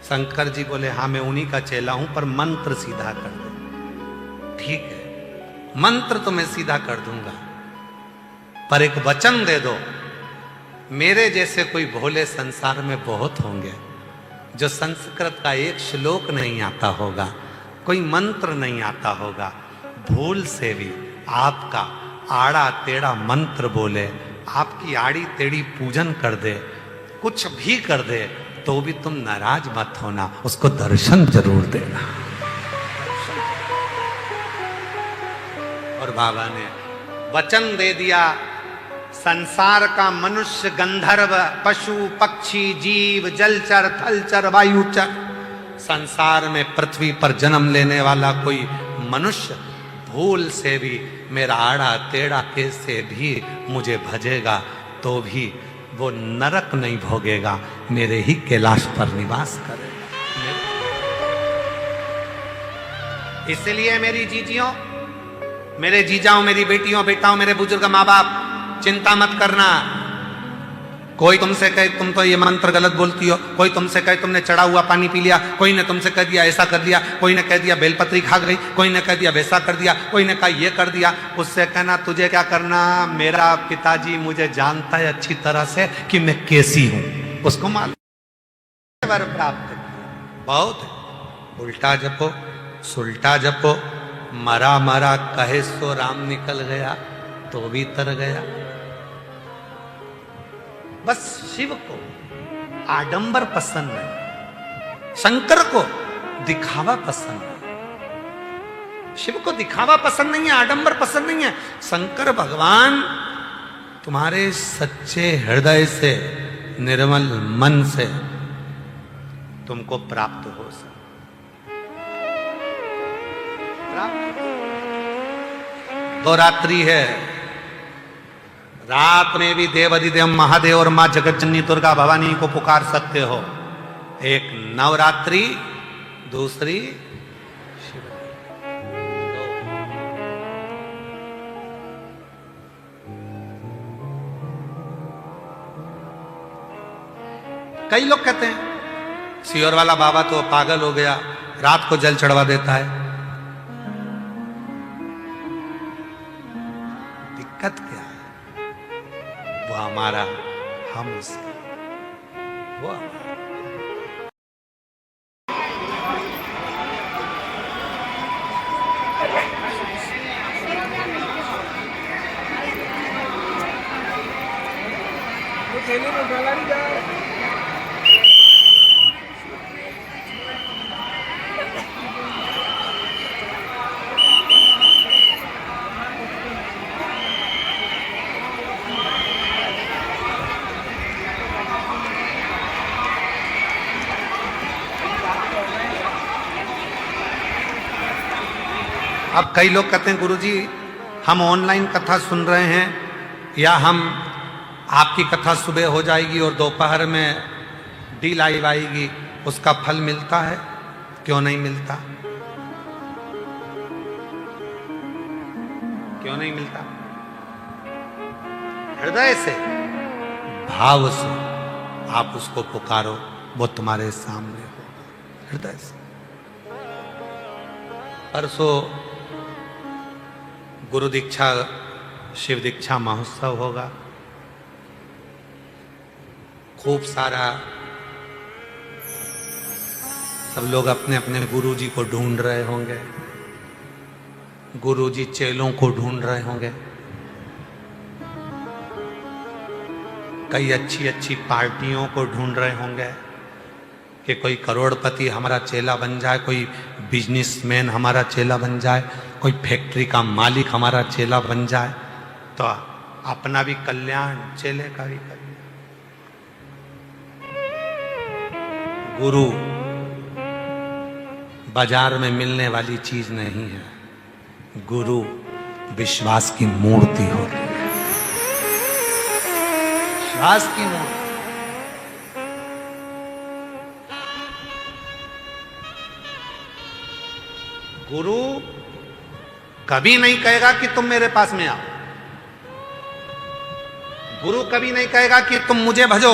शंकर जी बोले, हाँ मैं उन्हीं का चेला हूं, पर मंत्र सीधा कर दे। ठीक है, मंत्र तो मैं सीधा कर दूंगा, पर एक वचन दे दो, मेरे जैसे कोई भोले संसार में बहुत होंगे जो संस्कृत का एक श्लोक नहीं आता होगा, कोई मंत्र नहीं आता होगा, भूल से भी आपका आड़ा टेढ़ा मंत्र बोले, आपकी आड़ी टेढ़ी पूजन कर दे, कुछ भी कर दे, तो भी तुम नाराज मत होना, उसको दर्शन जरूर देना। और बाबा ने वचन दे दिया, संसार का मनुष्य, गंधर्व, पशु, पक्षी, जीव, जलचर, थलचर, वायुचर, संसार में पृथ्वी पर जन्म लेने वाला कोई मनुष्य भूल से भी मेरा आड़ा टेढ़ा कैसे भी मुझे भजेगा तो भी वो नरक नहीं भोगेगा, मेरे ही कैलाश पर निवास करेगा। इसलिए मेरी जीजियों, मेरे जीजाओं, मेरी बेटियों, बेटाओं, मेरे बुजुर्ग माँ बाप, चिंता मत करना। कोई तुमसे कहे तुम तो ये मंत्र गलत बोलती हो, कोई तुमसे कहे तुमने चढ़ा हुआ पानी पी लिया, कोई ने तुमसे कह दिया ऐसा कर दिया, कोई ने कह दिया बेलपत्री खा गई, कोई ने कह दिया वैसा कर दिया, कोई ने कहा ये कर दिया, उससे कहना तुझे क्या करना, मेरा पिताजी मुझे जानता है अच्छी तरह से कि मैं कैसी हूं, उसको मालूम वर प्राप्त बहुत है। उल्टा जपो, सुल्टा जपो, मरा मरा कहे सो राम निकल गया तो भी तर गया। बस शिव को आडंबर पसंद नहीं, शंकर को दिखावा पसंद नहीं। शिव को दिखावा पसंद नहीं है, आडंबर पसंद नहीं है। शंकर भगवान तुम्हारे सच्चे हृदय से, निर्मल मन से तुमको प्राप्त हो सके। दो रात्रि है, रात में भी देव अधिदेव महादेव और मां जगत जननी दुर्गा भवानी को पुकार सकते हो। एक नवरात्रि, दूसरी शिव। कई लोग कहते हैं सियोर वाला बाबा तो पागल हो गया, रात को जल चढ़वा देता है। दिक्कत क्या है? वो हमारा, हम उसका, वो हमारा। अब कई लोग कहते हैं गुरुजी हम ऑनलाइन कथा सुन रहे हैं, या हम आपकी कथा सुबह हो जाएगी और दोपहर में डी लाइव आएगी, उसका फल मिलता है? क्यों नहीं मिलता? क्यों नहीं मिलता? हृदय से, भाव से आप उसको पुकारो, वो तुम्हारे सामने हो, हृदय से। परसों गुरु दीक्षा, शिव दीक्षा महोत्सव होगा। खूब सारा सब लोग अपने अपने गुरु जी को ढूंढ रहे होंगे, गुरु जी चेलों को ढूंढ रहे होंगे। कई अच्छी अच्छी पार्टियों को ढूंढ रहे होंगे कि कोई करोड़पति हमारा चेला बन जाए, कोई बिजनेसमैन हमारा चेला बन जाए, कोई फैक्ट्री का मालिक हमारा चेला बन जाए, तो अपना भी कल्याण, चेले का भी कल्याण। गुरु बाजार में मिलने वाली चीज नहीं है, गुरु विश्वास की मूर्ति होती है, विश्वास की मूर्ति। गुरु कभी नहीं कहेगा कि तुम मेरे पास में आओ, गुरु कभी नहीं कहेगा कि तुम मुझे भजो,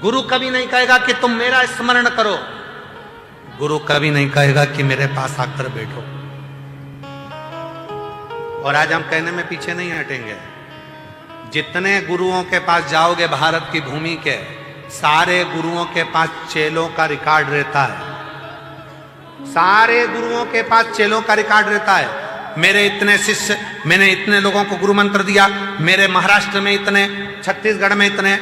गुरु कभी नहीं कहेगा कि तुम मेरा स्मरण करो, गुरु कभी नहीं कहेगा कि मेरे पास आकर बैठो। और आज हम कहने में पीछे नहीं हटेंगे। जितने गुरुओं के पास जाओगे भारत की भूमि के, सारे गुरुओं के पास चेलों का रिकॉर्ड रहता है, सारे गुरुओं के पास चेलों का रिकॉर्ड रहता है। मेरे इतने शिष्य, मैंने इतने लोगों को गुरु मंत्र दिया, मेरे महाराष्ट्र में इतने, छत्तीसगढ़ में इतने,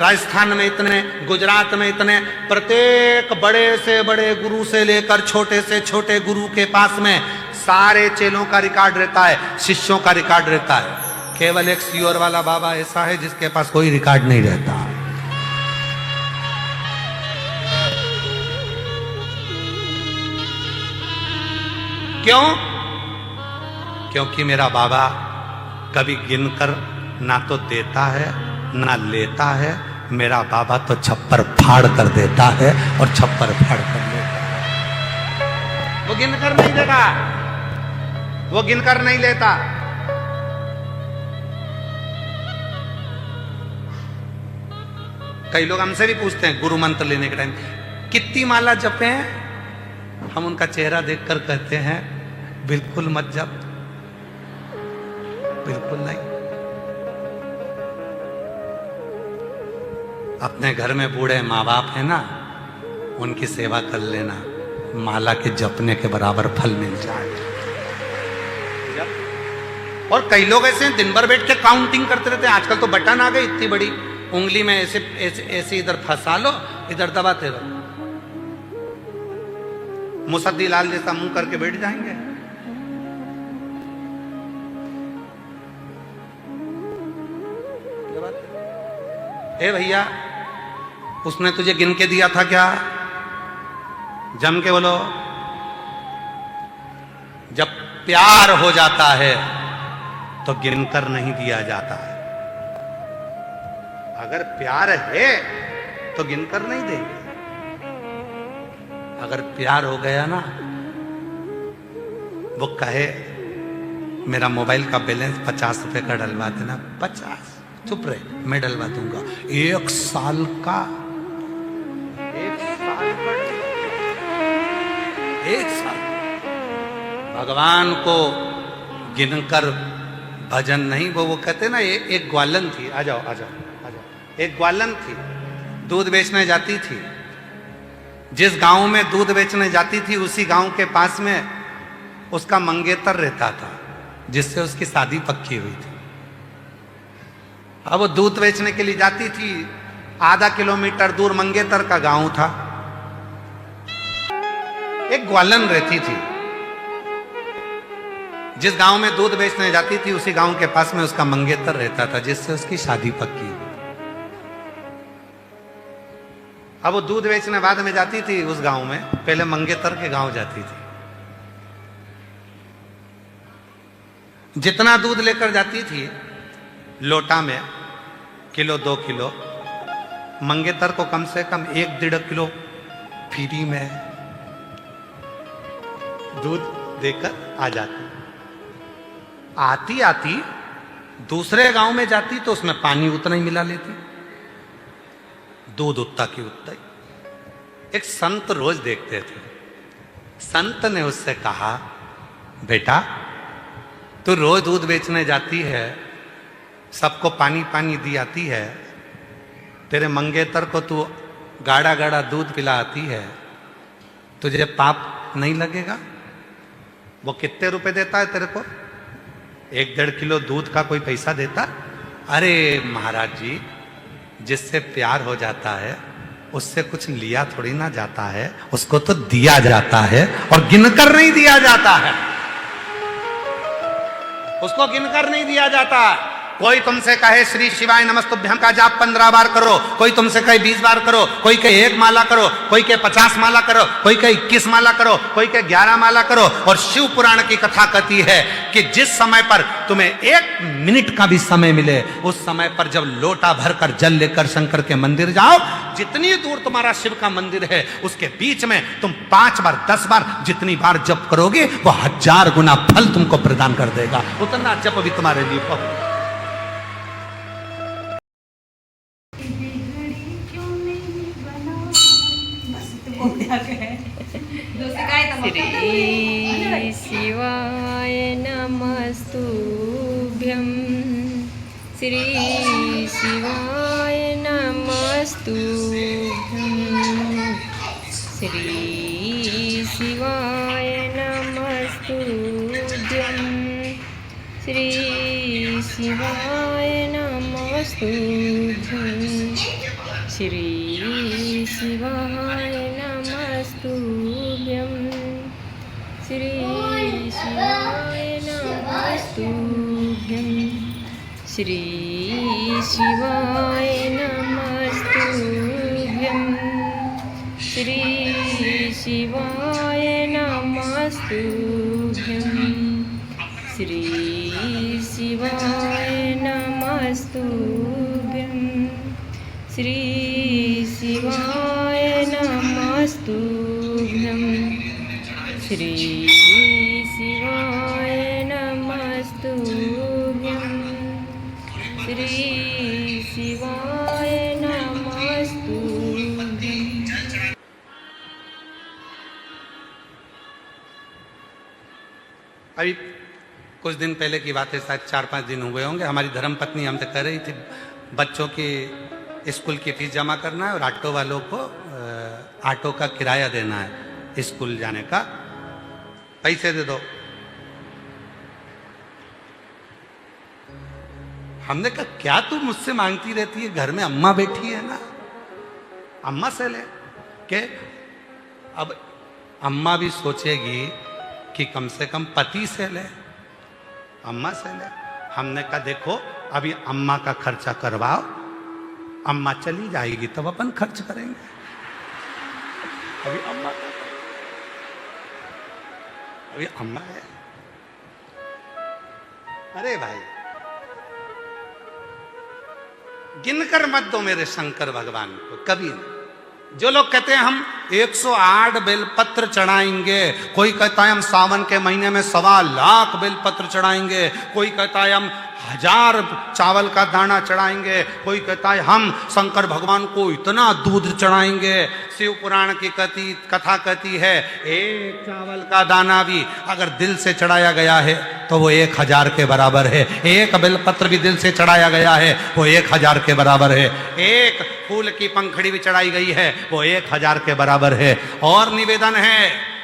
राजस्थान में इतने, गुजरात में इतने। प्रत्येक बड़े से बड़े गुरु से लेकर छोटे से छोटे गुरु के पास में सारे चेलों का रिकॉर्ड रहता है, शिष्यों का रिकॉर्ड रहता है। केवल एक सियोर वाला बाबा ऐसा है जिसके पास कोई रिकॉर्ड नहीं रहता। क्यों? क्योंकि मेरा बाबा कभी गिनकर ना तो देता है ना लेता है, मेरा बाबा तो छप्पर फाड़ कर देता है और छप्पर फाड़ कर लेता है। वो गिनकर नहीं देता, वो गिनकर नहीं लेता। कई लोग हमसे भी पूछते हैं गुरु मंत्र लेने के टाइम कितनी माला जपे हैं, हम उनका चेहरा देखकर कहते हैं बिल्कुल मत जप, बिल्कुल नहीं। अपने घर में बूढ़े माँ बाप है ना, उनकी सेवा कर लेना, माला के जपने के बराबर फल मिल जाए। और कई लोग ऐसे दिन भर बैठ के काउंटिंग करते रहते हैं। आजकल तो बटन आ गई इतनी बड़ी, उंगली में ऐसे ऐसे ऐसे इधर फंसा लो, इधर दबाते रहो, मुसद्दी लाल जैसा मुंह करके बैठ जाएंगे। ए भैया, उसने तुझे गिन के दिया था क्या? जम के बोलो। जब प्यार हो जाता है तो गिनकर नहीं दिया जाता है। अगर प्यार है तो गिनकर नहीं देंगे। अगर प्यार हो गया ना, वो कहे मेरा मोबाइल का बैलेंस 50 रुपए का डलवा देना, 50 चुप रहे, मैं डलवा दूंगा। 1 साल का, 1 साल का, 1 साल। भगवान को गिनकर भजन नहीं, वो कहते ना, एक ग्वालन थी, आ जाओ आ जाओ आ जाओ, एक ग्वालन थी, दूध बेचने जाती थी। जिस गांव में दूध बेचने जाती थी उसी गांव के पास में उसका मंगेतर रहता था, जिससे उसकी शादी पक्की हुई थी। अब वो दूध बेचने के लिए जाती थी, आधा किलोमीटर दूर मंगेतर का गांव था। एक ग्वालन रहती थी, जिस गांव में दूध बेचने जाती थी उसी गांव के पास में उसका मंगेतर रहता था, जिससे उसकी शादी पक्की। अब वो दूध बेचने बाद में जाती थी उस गांव में, पहले मंगेतर के गांव जाती थी। जितना दूध लेकर जाती थी लोटा में, किलो 2 किलो, मंगेतर को कम से कम 1-1.5 किलो फ्री में दूध देकर आ जाती। आती आती दूसरे गांव में जाती तो उसमें पानी उतना ही मिला लेती, दूध उतना की उतना ही। एक संत रोज देखते थे। संत ने उससे कहा, बेटा तू रोज दूध बेचने जाती है, सबको पानी पानी दी आती है, तेरे मंगेतर को तू गाढ़ा गाढ़ा दूध पिलाती है, तुझे पाप नहीं लगेगा? वो कितने रुपए देता है तेरे को? 1-1.5 किलो दूध का कोई पैसा देता? अरे महाराज जी, जिससे प्यार हो जाता है उससे कुछ लिया थोड़ी ना जाता है, उसको तो दिया जाता है, और गिनकर नहीं दिया जाता है, उसको गिनकर नहीं दिया जाता। कोई तुमसे कहे श्री शिवाय नमस्तुभ्यम का जाप 15 बार करो, कोई तुमसे कहे 20 बार करो, कोई कहे 1 माला करो, कोई कहे 50 माला करो, कोई कहे 21 माला करो, कोई कहे 11 माला करो। और शिव पुराण की कथा कहती है कि जिस समय पर तुम्हें 1 मिनट का भी समय मिले, उस समय पर जब लोटा भरकर जल लेकर शंकर के मंदिर जाओ, जितनी दूर तुम्हारा शिव का मंदिर है उसके बीच में तुम 5 बार 10 बार जितनी बार जप करोगे वो 1000 गुना फल तुमको प्रदान कर देगा। उतना जप भी तुम्हारे लिए बहुत। श्री शिवाय नमस्तुभ्यं, श्री शिवाय नमस्तुभ्यं, श्री शिवाय नमस्तुभ्यं, श्री शिवाय नमस्तुभ्यं, श्री शिवाय नमस्तुभ्यं, श्री शिवाय नमस्तुभ्यं, श्री शिवाय नमस्तुभ्यं, श्री शिवाय नमस्तुभ्यं, श्री शिवाय नमस्तुभ्यं, श्री शिवाय नमस्तुभ्यं, श्री शिवाय नमस्तुभ्यं, श्री शिवाय नमस्तुभ्यं। अभी कुछ दिन पहले की बात है, शायद 4-5 दिन हुए होंगे, हमारी धर्मपत्नी हमसे कह रही थी बच्चों की स्कूल की फीस जमा करना है और ऑटो वालों को ऑटो का किराया देना है, स्कूल जाने का पैसे दे दो। हमने कहा क्या तू मुझसे मांगती रहती है, घर में अम्मा बैठी है ना, अम्मा से ले के। अब अम्मा भी सोचेगी कि कम से कम पति से ले, अम्मा से ले। हमने कहा देखो अभी अम्मा का खर्चा करवाओ, अम्मा चली जाएगी तब अपन खर्च करेंगे, अभी अम्मा का, अभी अम्मा है। अरे भाई गिनकर मत दो मेरे शंकर भगवान को, कभी नहीं। जो लोग कहते हैं हम 108 बेलपत्र चढ़ाएंगे, कोई कहता है हम सावन के महीने में 1.25 लाख बेलपत्र चढ़ाएंगे, कोई कहता है हम 1000 चावल का दाना चढ़ाएंगे, कोई कहता है हम शंकर भगवान को इतना दूध चढ़ाएंगे। शिव पुराण की कथा कहती है एक चावल का दाना भी अगर दिल से चढ़ाया गया है तो वो 1000 के बराबर है। एक बेलपत्र भी दिल से चढ़ाया गया है वो 1000 के बराबर है। एक फूल की पंखड़ी भी चढ़ाई गई है वो 1000 के बराबर है। और निवेदन है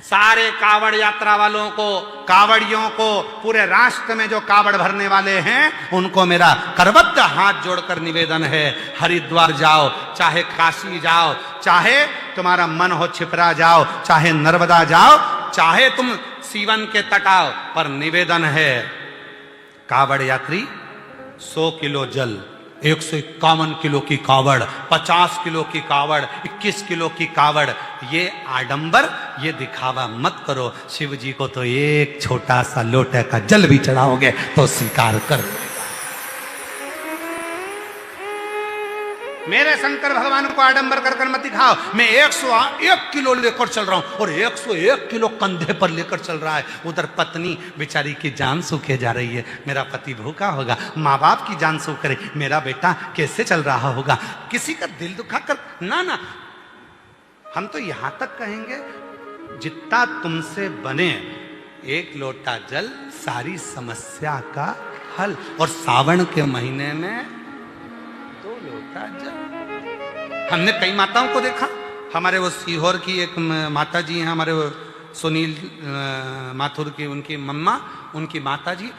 सारे कावड़ यात्रा वालों को, कावड़ियों को, पूरे राष्ट्र में जो कावड़ भरने वाले हैं उनको मेरा करबद्ध हाथ जोड़कर निवेदन है, हरिद्वार जाओ, चाहे काशी जाओ, चाहे तुम्हारा मन हो छिपरा जाओ, चाहे नर्मदा जाओ, चाहे तुम सीवन के तट आओ, पर निवेदन है कावड़ यात्री 100 किलो जल, 151 किलो की कावड़, 50 किलो की कावड़, 21 किलो की कावड़, ये आडंबर, ये दिखावा मत करो। शिव जी को तो एक छोटा सा लोटे का जल भी चढ़ाओगे तो स्वीकार कर लेगा। मेरे शंकर भगवान को आडंबर कर मत दिखाओ। मैं 101 किलो लेकर चल रहा हूं और 101 किलो कंधे पर लेकर चल रहा है। उधर पत्नी बेचारी की जान सूखे जा रही है, मेरा पति भूखा होगा, माँ बाप की जान सूख रही, मेरा बेटा कैसे चल रहा होगा, किसी का दिल दुखा कर ना। हम तो यहां तक कहेंगे जितना तुमसे बने 1 लोटा जल सारी समस्या का हल। और सावन के महीने में 2 लोटा जल। हमने कई माताओं को देखा, हमारे वो सीहोर की एक माता जी हैं, हमारे वो सुनील माथुर की उनकी मम्मा, उनकी माता जी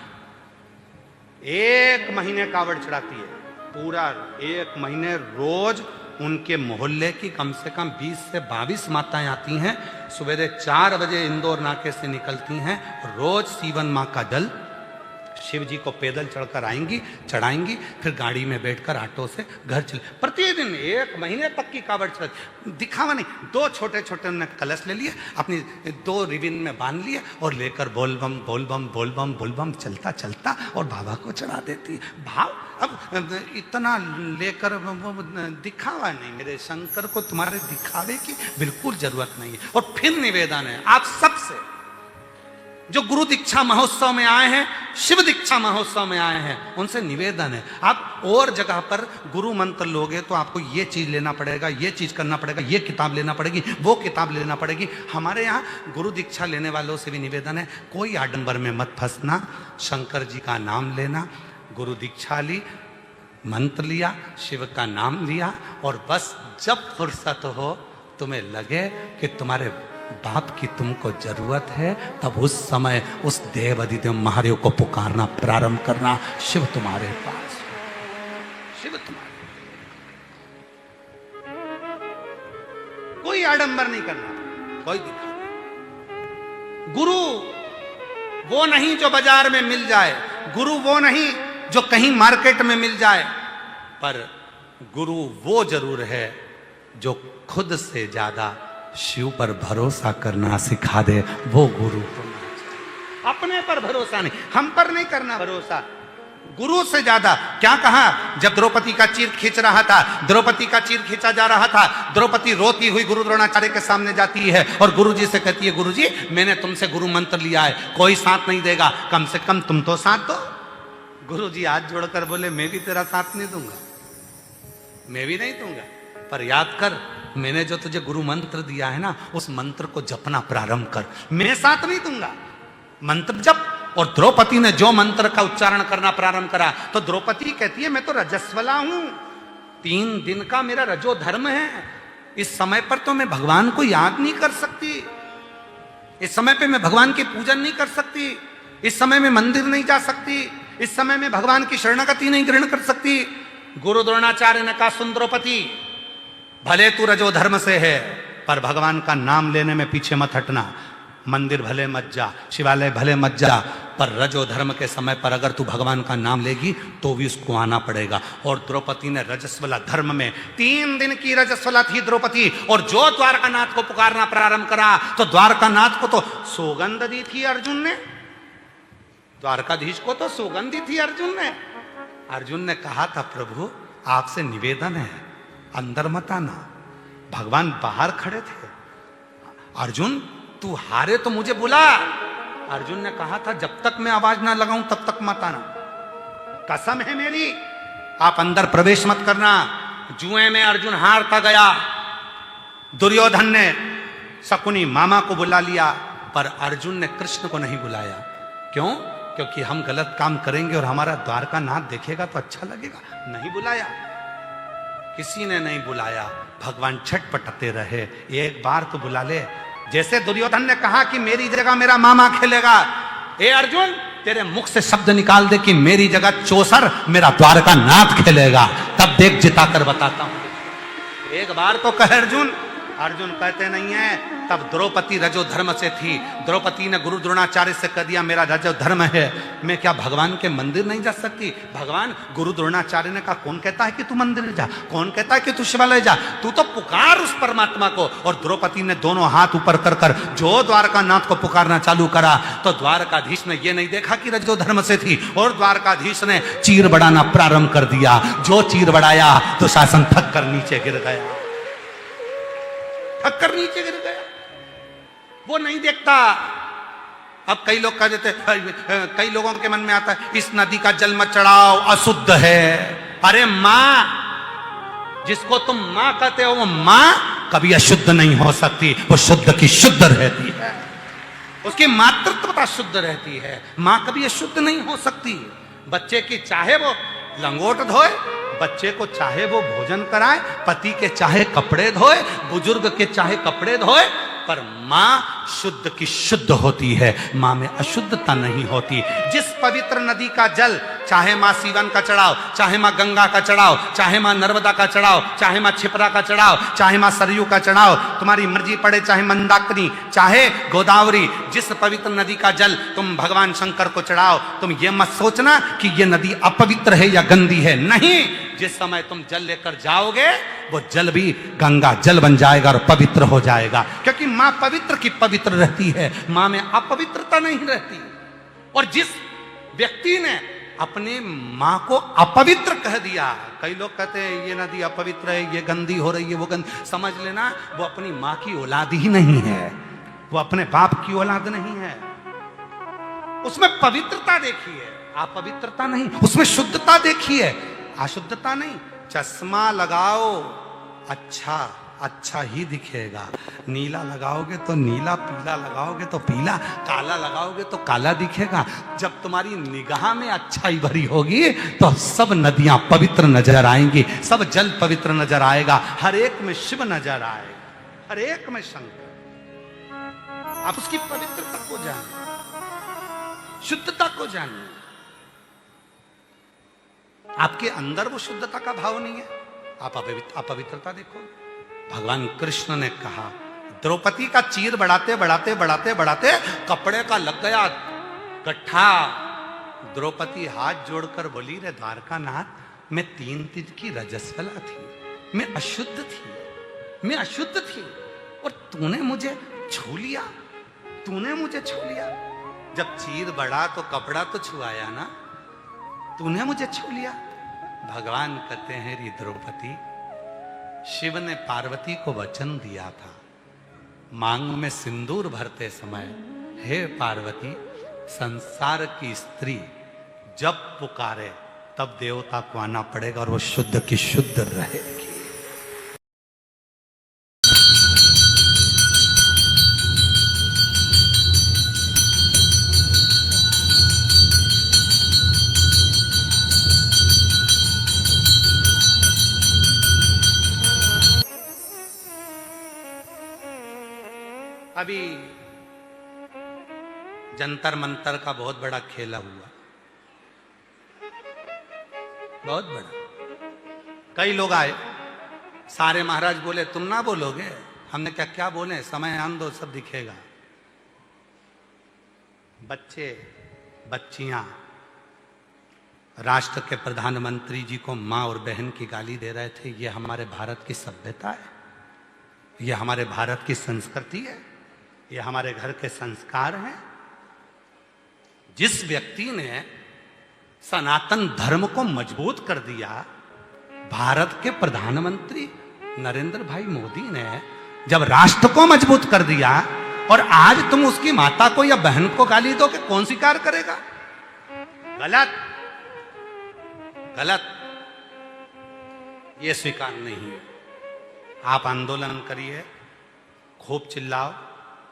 1 महीने कावड़ चढ़ाती है, पूरा 1 महीने रोज उनके मोहल्ले की कम से कम 20 से 22 माताएं आती हैं, सवेरे 4 बजे इंदौर नाके से निकलती हैं, रोज सीवन माँ का जल शिव जी को पैदल चढ़कर आएंगी, चढ़ाएंगी, फिर गाड़ी में बैठकर ऑटो से घर चले। प्रतिदिन 1 महीने तक की कावड़ चढ़, दिखावा नहीं, 2 छोटे छोटे उन्होंने कलश ले लिए, अपनी 2 रिबिन में बांध लिए और लेकर बोल बम बोल बम बोल बम बोल बम चलता चलता और बाबा को चढ़ा देती। भाव अब इतना लेकर दिखावा नहीं, मेरे शंकर को तुम्हारे दिखावे की बिल्कुल जरूरत नहीं है। और फिर निवेदन है आप सबसे, जो गुरु दीक्षा महोत्सव में आए हैं, शिव दीक्षा महोत्सव में आए हैं, उनसे निवेदन है आप और जगह पर गुरु मंत्र लोगे तो आपको ये चीज लेना पड़ेगा, ये चीज करना पड़ेगा, ये किताब लेना पड़ेगी, वो किताब लेना पड़ेगी। हमारे यहाँ गुरु दीक्षा लेने वालों से भी निवेदन है कोई आडंबर में मत फंसना, शंकर जी का नाम लेना, गुरु दीक्षा ली, मंत्र लिया, शिव का नाम लिया, और बस जब फुर्सत हो तुम्हें लगे कि तुम्हारे बाप की तुमको जरूरत है, तब उस समय उस देव अधिदेव महादेव को पुकारना प्रारंभ करना। शिव तुम्हारे पास, शिव तुम्हारे, कोई आडंबर नहीं करना, कोई दिखा। गुरु वो नहीं जो बाजार में मिल जाए, गुरु वो नहीं जो कहीं मार्केट में मिल जाए, पर गुरु वो जरूर है जो खुद से ज्यादा शिव पर भरोसा करना सिखा दे, वो गुरु होना चाहिए। अपने पर भरोसा नहीं, हम पर नहीं करना भरोसा, गुरु से ज्यादा। क्या कहा जब द्रौपदी का चीर खींच रहा था, द्रौपदी का चीर खींचा जा रहा था, द्रौपदी रोती हुई गुरु द्रोणाचार्य के सामने जाती है और गुरु जी से कहती है, गुरु जी मैंने तुमसे गुरु मंत्र लिया है, कोई साथ नहीं देगा, कम से कम तुम तो साथ दो। गुरु जी हाथ जोड़कर बोले मैं भी तेरा साथ नहीं दूंगा, मैं भी नहीं दूंगा, पर याद कर मैंने जो तुझे गुरु मंत्र दिया है ना, उस मंत्र को जपना प्रारंभ कर, मैं साथ नहीं दूंगा, मंत्र जप। और द्रौपदी ने जो मंत्र का उच्चारण करना प्रारंभ करा तो द्रौपदी कहती है मैं तो रजस्वला हूं, 3 दिन का मेरा रजो धर्म है, इस समय पर तो मैं भगवान को याद नहीं कर सकती, इस समय पे मैं भगवान की पूजन नहीं कर सकती, इस समय में मंदिर नहीं जा सकती, इस समय में भगवान की शरणागति नहीं ग्रहण कर सकती। गुरु द्रोणाचार्य ने कहा सुन द्रौपदी, भले तू रजो धर्म से है, पर भगवान का नाम लेने में पीछे मत हटना, मंदिर भले मत जा, शिवालय भले मत जा, पर रजो धर्म के समय पर अगर तू भगवान का नाम लेगी तो भी उसको आना पड़ेगा। और द्रौपदी ने रजस्वला धर्म में 3 दिन की रजस्वला थी द्रौपदी, और जो द्वारकानाथ को पुकारना प्रारंभ करा तो द्वारकानाथ को तो सौगंध दी थी अर्जुन ने, द्वारकाधीश को तो सौगंध दी थी अर्जुन ने। अर्जुन ने कहा था प्रभु आपसे निवेदन है अंदर मत आना, भगवान बाहर खड़े थे। अर्जुन तू हारे तो मुझे बुला। अर्जुन ने कहा था जब तक मैं आवाज ना लगाऊं तब तक मत आना, कसम है मेरी, आप अंदर प्रवेश मत करना। जुए में अर्जुन हारता गया। दुर्योधन ने शकुनी मामा को बुला लिया, पर अर्जुन ने कृष्ण को नहीं बुलाया। क्यों? क्योंकि हम गलत काम करेंगे और हमारा द्वारका नाथ देखेगा तो अच्छा लगेगा। नहीं बुलाया, किसी ने नहीं बुलाया। भगवान छटपटाते रहे, एक बार तो बुला ले। जैसे दुर्योधन ने कहा कि मेरी जगह मेरा मामा खेलेगा, ए अर्जुन तेरे मुख से शब्द निकाल दे कि मेरी जगह चौसर मेरा द्वारका नाथ खेलेगा, तब देख जिता कर बताता हूं। एक बार तो कहे अर्जुन। अर्जुन कहते नहीं है। तब द्रौपदी रजो धर्म से थी। द्रौपदी ने गुरु द्रोणाचार्य से कह दिया मेरा रजो धर्म है, मैं क्या भगवान के मंदिर नहीं जा सकती? भगवान गुरु द्रोणाचार्य ने कहा कौन कहता है कि तू मंदिर जा, कौन कहता है कि तू शिवालय जा, तू तो पुकार उस परमात्मा को। और द्रौपदी ने दोनों हाथ ऊपर कर कर जो द्वारका नाथ को पुकारना चालू करा, तो द्वारकाधीश ने यह नहीं देखा कि रजो धर्म से थी, और द्वारकाधीश ने चीर बढ़ाना प्रारंभ कर दिया। जो चीर बढ़ाया तो शासन थक कर नीचे गिर गया, थक कर नीचे गिर गया। वो नहीं देखता। अब कई लोग कह देते, कई लोगों के मन में आता है इस नदी का जल मत चढ़ाओ, अशुद्ध है। अरे मां, जिसको तुम मां कहते हो वो मां कभी अशुद्ध नहीं हो सकती, वो शुद्ध की शुद्ध रहती है, उसकी मातृत्वता शुद्ध रहती है। मां कभी अशुद्ध नहीं हो सकती। बच्चे की चाहे वो लंगोट धोए, बच्चे को चाहे वो भोजन कराए, पति के चाहे कपड़े धोए, बुजुर्ग के चाहे कपड़े धोए, पर मां शुद्ध की शुद्ध होती है। मां में अशुद्धता नहीं होती। जिस पवित्र नदी का जल, चाहे मां सीवन का चढ़ाओ, चाहे मां गंगा का चढ़ाओ, चाहे मां नर्मदा का चढ़ाओ, चाहे मां क्षिप्रा का चढ़ाओ, चाहे मां सरयू का चढ़ाओ, तुम्हारी मर्जी पड़े, चाहे मंदाकिनी, चाहे गोदावरी, जिस पवित्र नदी का जल तुम भगवान शंकर को चढ़ाओ, तुम ये मत सोचना कि ये नदी अपवित्र है या गंदी है। नहीं, जिस समय तुम जल लेकर जाओगे वो जल भी गंगा जल बन जाएगा और पवित्र हो जाएगा, क्योंकि मां पवित्र की पवित्र रहती है, मां में अपवित्रता नहीं रहती। और जिस व्यक्ति ने अपने मां को अपवित्र कह दिया, कई लोग कहते हैं ये नदी अपवित्र है, ये गंदी हो रही है, वो गंदी, समझ लेना वो अपनी मां की औलाद ही नहीं है, वो अपने बाप की औलाद नहीं है। उसमें पवित्रता देखिए, अपवित्रता नहीं, उसमें शुद्धता देखिए, अशुद्धता नहीं। चश्मा लगाओ, अच्छा अच्छा ही दिखेगा। नीला लगाओगे तो नीला, पीला लगाओगे तो पीला, काला लगाओगे तो काला दिखेगा। जब तुम्हारी निगाह में अच्छाई भरी होगी तो सब नदियां पवित्र नजर आएंगी, सब जल पवित्र नजर आएगा, हर एक में शिव नजर आएगा, हर एक में शंकर। आप उसकी पवित्रता को जानिए, शुद्धता को जानिए। आपके अंदर वो शुद्धता का भाव नहीं है, आप अपवित्रता देखो। भगवान कृष्ण ने कहा, द्रौपदी का चीर बढ़ाते बढ़ाते बढ़ाते बढ़ाते कपड़े का लग गया गट्ठा। द्रौपदी हाथ जोड़कर बोली, रे द्वारका नाथ, मैं 3 दिन की रजस्वला थी, मैं अशुद्ध थी, मैं अशुद्ध थी, और तूने मुझे छू लिया, तूने मुझे छू लिया। जब चीर बढ़ा तो कपड़ा तो छुआया ना, तूने मुझे छू लिया। भगवान कहते हैं, री द्रौपदी, शिव ने पार्वती को वचन दिया था मांग में सिंदूर भरते समय, हे पार्वती, संसार की स्त्री जब पुकारे तब देवता को आना पड़ेगा और वो शुद्ध की शुद्ध रहेगी। अभी जंतर मंतर का बहुत बड़ा खेला हुआ, बहुत बड़ा। कई लोग आए, सारे महाराज बोले तुम ना बोलोगे। हमने क्या क्या बोले, समय आन दो सब दिखेगा। बच्चे बच्चियां राष्ट्र के प्रधानमंत्री जी को मां और बहन की गाली दे रहे थे। ये हमारे भारत की सभ्यता है, ये हमारे भारत की संस्कृति है, ये हमारे घर के संस्कार हैं। जिस व्यक्ति ने सनातन धर्म को मजबूत कर दिया, भारत के प्रधानमंत्री नरेंद्र भाई मोदी ने जब राष्ट्र को मजबूत कर दिया और आज तुम उसकी माता को या बहन को गाली दो कि कौन स्वीकार करेगा? गलत, गलत, ये स्वीकार नहीं है। आप आंदोलन करिए, खूब चिल्लाओ,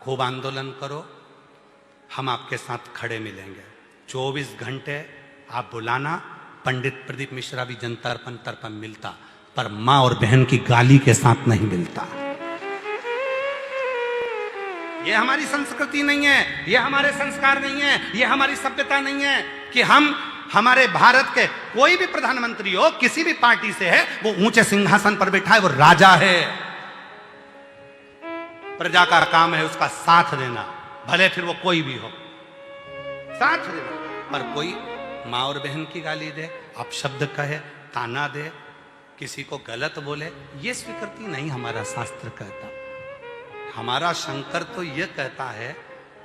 खूब आंदोलन करो, हम आपके साथ खड़े मिलेंगे। 24 घंटे आप बुलाना, पंडित प्रदीप मिश्रा भी जनता तंत्र पर मिलता, पर मां और बहन की गाली के साथ नहीं मिलता। ये हमारी संस्कृति नहीं है, ये हमारे संस्कार नहीं है, ये हमारी सभ्यता नहीं है कि हम हमारे भारत के कोई भी प्रधानमंत्री हो, किसी भी पार्टी से है, वो ऊंचे सिंहासन पर बैठा है, वो राजा है। प्रजा का काम है उसका साथ देना, भले फिर वो कोई भी हो, साथ देना। पर कोई माँ और बहन की गाली दे, अपशब्द कहे, ताना दे, किसी को गलत बोले, ये स्वीकृति नहीं हमारा शास्त्र कहता। हमारा शंकर तो ये कहता है,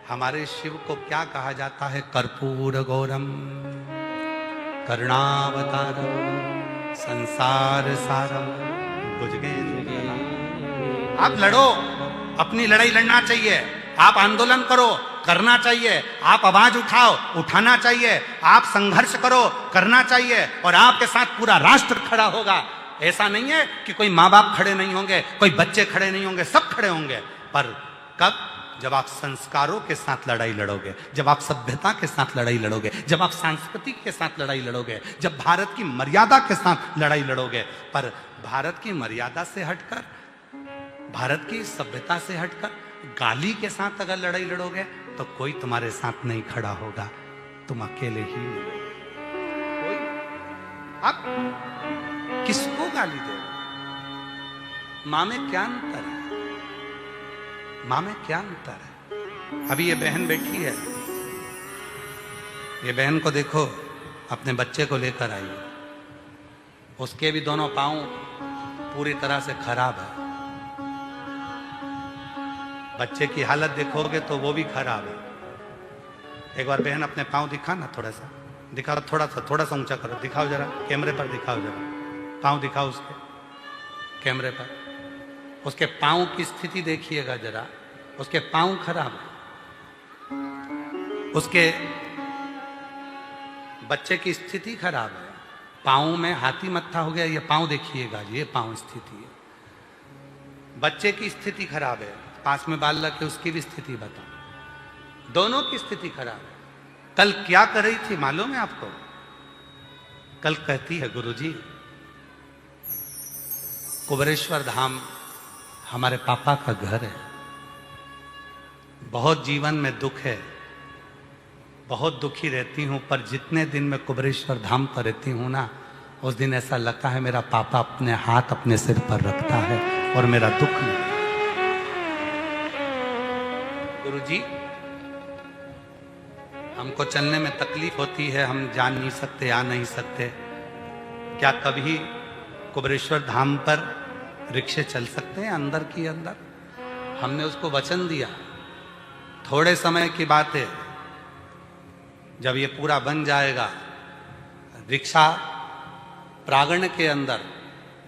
हमारे शिव को क्या कहा जाता है? कर्पूर गौरम करुणावतारम संसार सारम भुजगे। आप लड़ो, अपनी लड़ाई लड़ना चाहिए, आप आंदोलन करो, करना चाहिए, आप आवाज उठाओ, उठाना चाहिए, आप संघर्ष करो, करना चाहिए, और आपके साथ पूरा राष्ट्र खड़ा होगा। ऐसा नहीं है कि कोई माँ बाप खड़े नहीं होंगे, कोई बच्चे खड़े नहीं होंगे, सब खड़े होंगे। पर कब? जब आप संस्कारों के साथ लड़ाई लड़ोगे, जब आप सभ्यता के साथ लड़ाई लड़ोगे, जब आप सांस्कृतिक के साथ लड़ाई लड़ोगे, जब भारत की मर्यादा के साथ लड़ाई लड़ोगे। पर भारत की मर्यादा से हटकर, भारत की सभ्यता से हटकर गाली के साथ अगर लड़ाई लड़ोगे तो कोई तुम्हारे साथ नहीं खड़ा होगा, तुम अकेले ही मिलोगे। कोई अब किसको गाली दो? मां में क्या अंतर है? मां में क्या अंतर है? अभी ये बहन बैठी है, ये बहन को देखो, अपने बच्चे को लेकर आई, उसके भी दोनों पांव पूरी तरह से खराब है। बच्चे की हालत देखोगे तो वो भी खराब है। एक बार बहन अपने पांव दिखा ना, थोड़ा सा दिखाओ, थोड़ा सा ऊंचा करो, दिखाओ जरा, कैमरे पर दिखाओ जरा, पांव दिखाओ उसके कैमरे पर। उसके पांव की स्थिति देखिएगा जरा, उसके पांव खराब है, उसके बच्चे की स्थिति खराब है, पांव में हाथी मत्था हो गया, ये पांव देखिएगा, ये पांव स्थिति है। बच्चे की स्थिति खराब है, पास में बाल रखे उसकी भी स्थिति बताओ, दोनों की स्थिति खराब है। कल क्या कर रही थी मालूम है आपको? कल कहती है, गुरुजी कुबेरेश्वर धाम हमारे पापा का घर है, बहुत जीवन में दुख है, बहुत दुखी रहती हूं, पर जितने दिन मैं कुबेरेश्वर धाम पर रहती हूं ना, उस दिन ऐसा लगता है मेरा पापा अपने हाथ अपने सिर पर रखता है और मेरा दुख नहीं। गुरुजी हमको चलने में तकलीफ होती है, हम जा नहीं सकते, आ नहीं सकते, क्या कभी कुबेरेश्वर धाम पर रिक्शे चल सकते हैं अंदर की अंदर? हमने उसको वचन दिया, थोड़े समय की बात है, जब ये पूरा बन जाएगा, रिक्शा प्रांगण के अंदर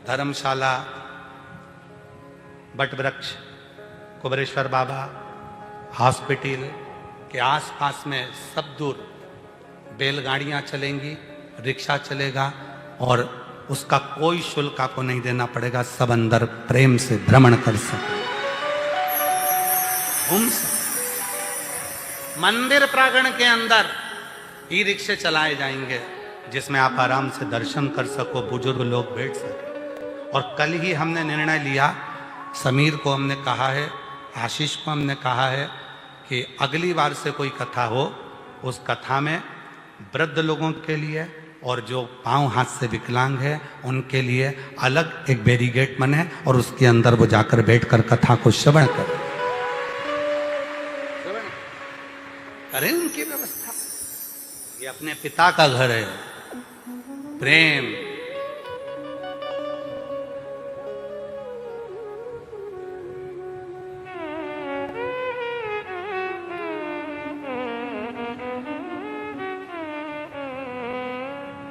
धर्मशाला, बट वृक्ष, कुबेरेश्वर बाबा, हॉस्पिटल के आसपास में सब दूर बैलगाड़ियां चलेंगी, रिक्शा चलेगा, और उसका कोई शुल्क आपको नहीं देना पड़ेगा, सब अंदर प्रेम से भ्रमण कर सके, घूम सके। मंदिर प्रांगण के अंदर ई रिक्शे चलाए जाएंगे, जिसमें आप आराम से दर्शन कर सको, बुजुर्ग लोग बैठ सके। और कल ही हमने निर्णय लिया, समीर को हमने कहा है, आशीष को हमने कहा है कि अगली बार से कोई कथा हो, उस कथा में वृद्ध लोगों के लिए और जो पांव हाथ से विकलांग है उनके लिए अलग एक बैरिकेड बने, और उसके अंदर वो जाकर बैठकर कथा को श्रवण करें, करें उनकी व्यवस्था। ये अपने पिता का घर है, प्रेम।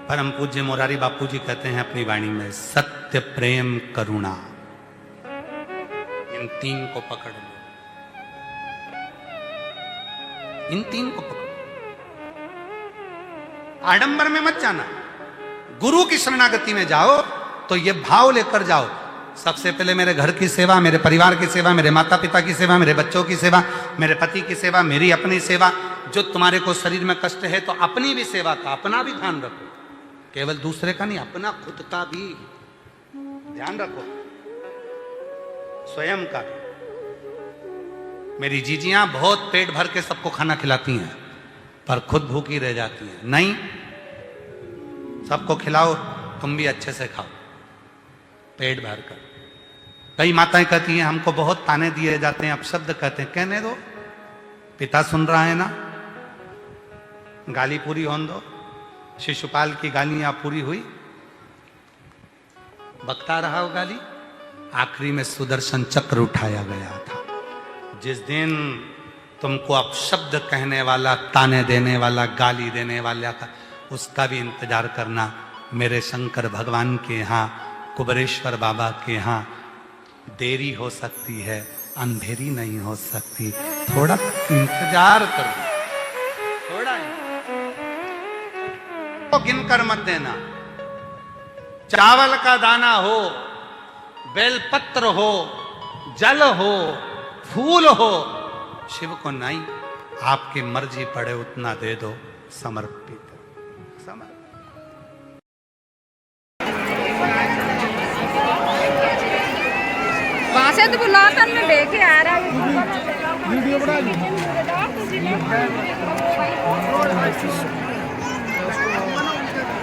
परम पूज्य मोरारी बापू जी कहते हैं अपनी वाणी में, सत्य प्रेम करुणा इन 3 को पकड़ लो, इन 3 को पकड़ो। आडंबर में मत जाना, गुरु की शरणागति में जाओ तो ये भाव लेकर जाओ, सबसे पहले मेरे घर की सेवा, मेरे परिवार की सेवा, मेरे माता पिता की सेवा, मेरे बच्चों की सेवा, मेरे पति की सेवा, मेरी अपनी सेवा। जो तुम्हारे को शरीर में कष्ट है तो अपनी भी सेवा का, अपना भी ध्यान रखो, केवल दूसरे का नहीं, अपना खुद का भी ध्यान रखो, स्वयं का भी। मेरी जीजियां बहुत पेट भर के सबको खाना खिलाती हैं पर खुद भूखी रह जाती हैं। नहीं, सबको खिलाओ, तुम भी अच्छे से खाओ पेट भर कर। कई माताएं कहती हैं हमको बहुत ताने दिए जाते हैं, अपशब्द कहते हैं, कहने दो, पिता सुन रहा है ना, गाली पूरी होने दो। शिशुपाल की गालियां पूरी हुई, बकता रहा वो गाली, आखिरी में सुदर्शन चक्र उठाया गया था। जिस दिन तुमको अपशब्द कहने वाला, ताने देने वाला, गाली देने वाला का, उसका भी इंतजार करना। मेरे शंकर भगवान के यहाँ, कुबेरेश्वर बाबा के यहाँ देरी हो सकती है, अंधेरी नहीं हो सकती। थोड़ा इंतजार करो, थोड़ा तो गिनकर मत देना। चावल का दाना हो, बेलपत्र हो, जल हो, फूल हो, शिव को नहीं, आपकी मर्जी पड़े उतना दे दो, समर्पित समर्पित। वहां से तो बुलाता मैं देखे आ रहा हूँ। वीडियो बना ली।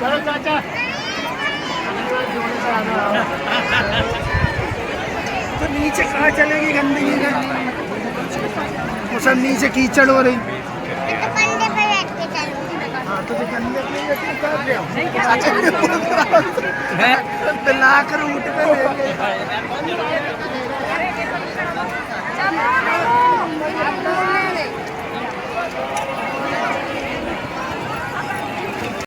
चलो चाचा, तो नीचे कहाँ चलेगी गंदगी का, वो सब नीचे कीचड़ हो रही। हाँ तो कंधे पे लाकर उठ कर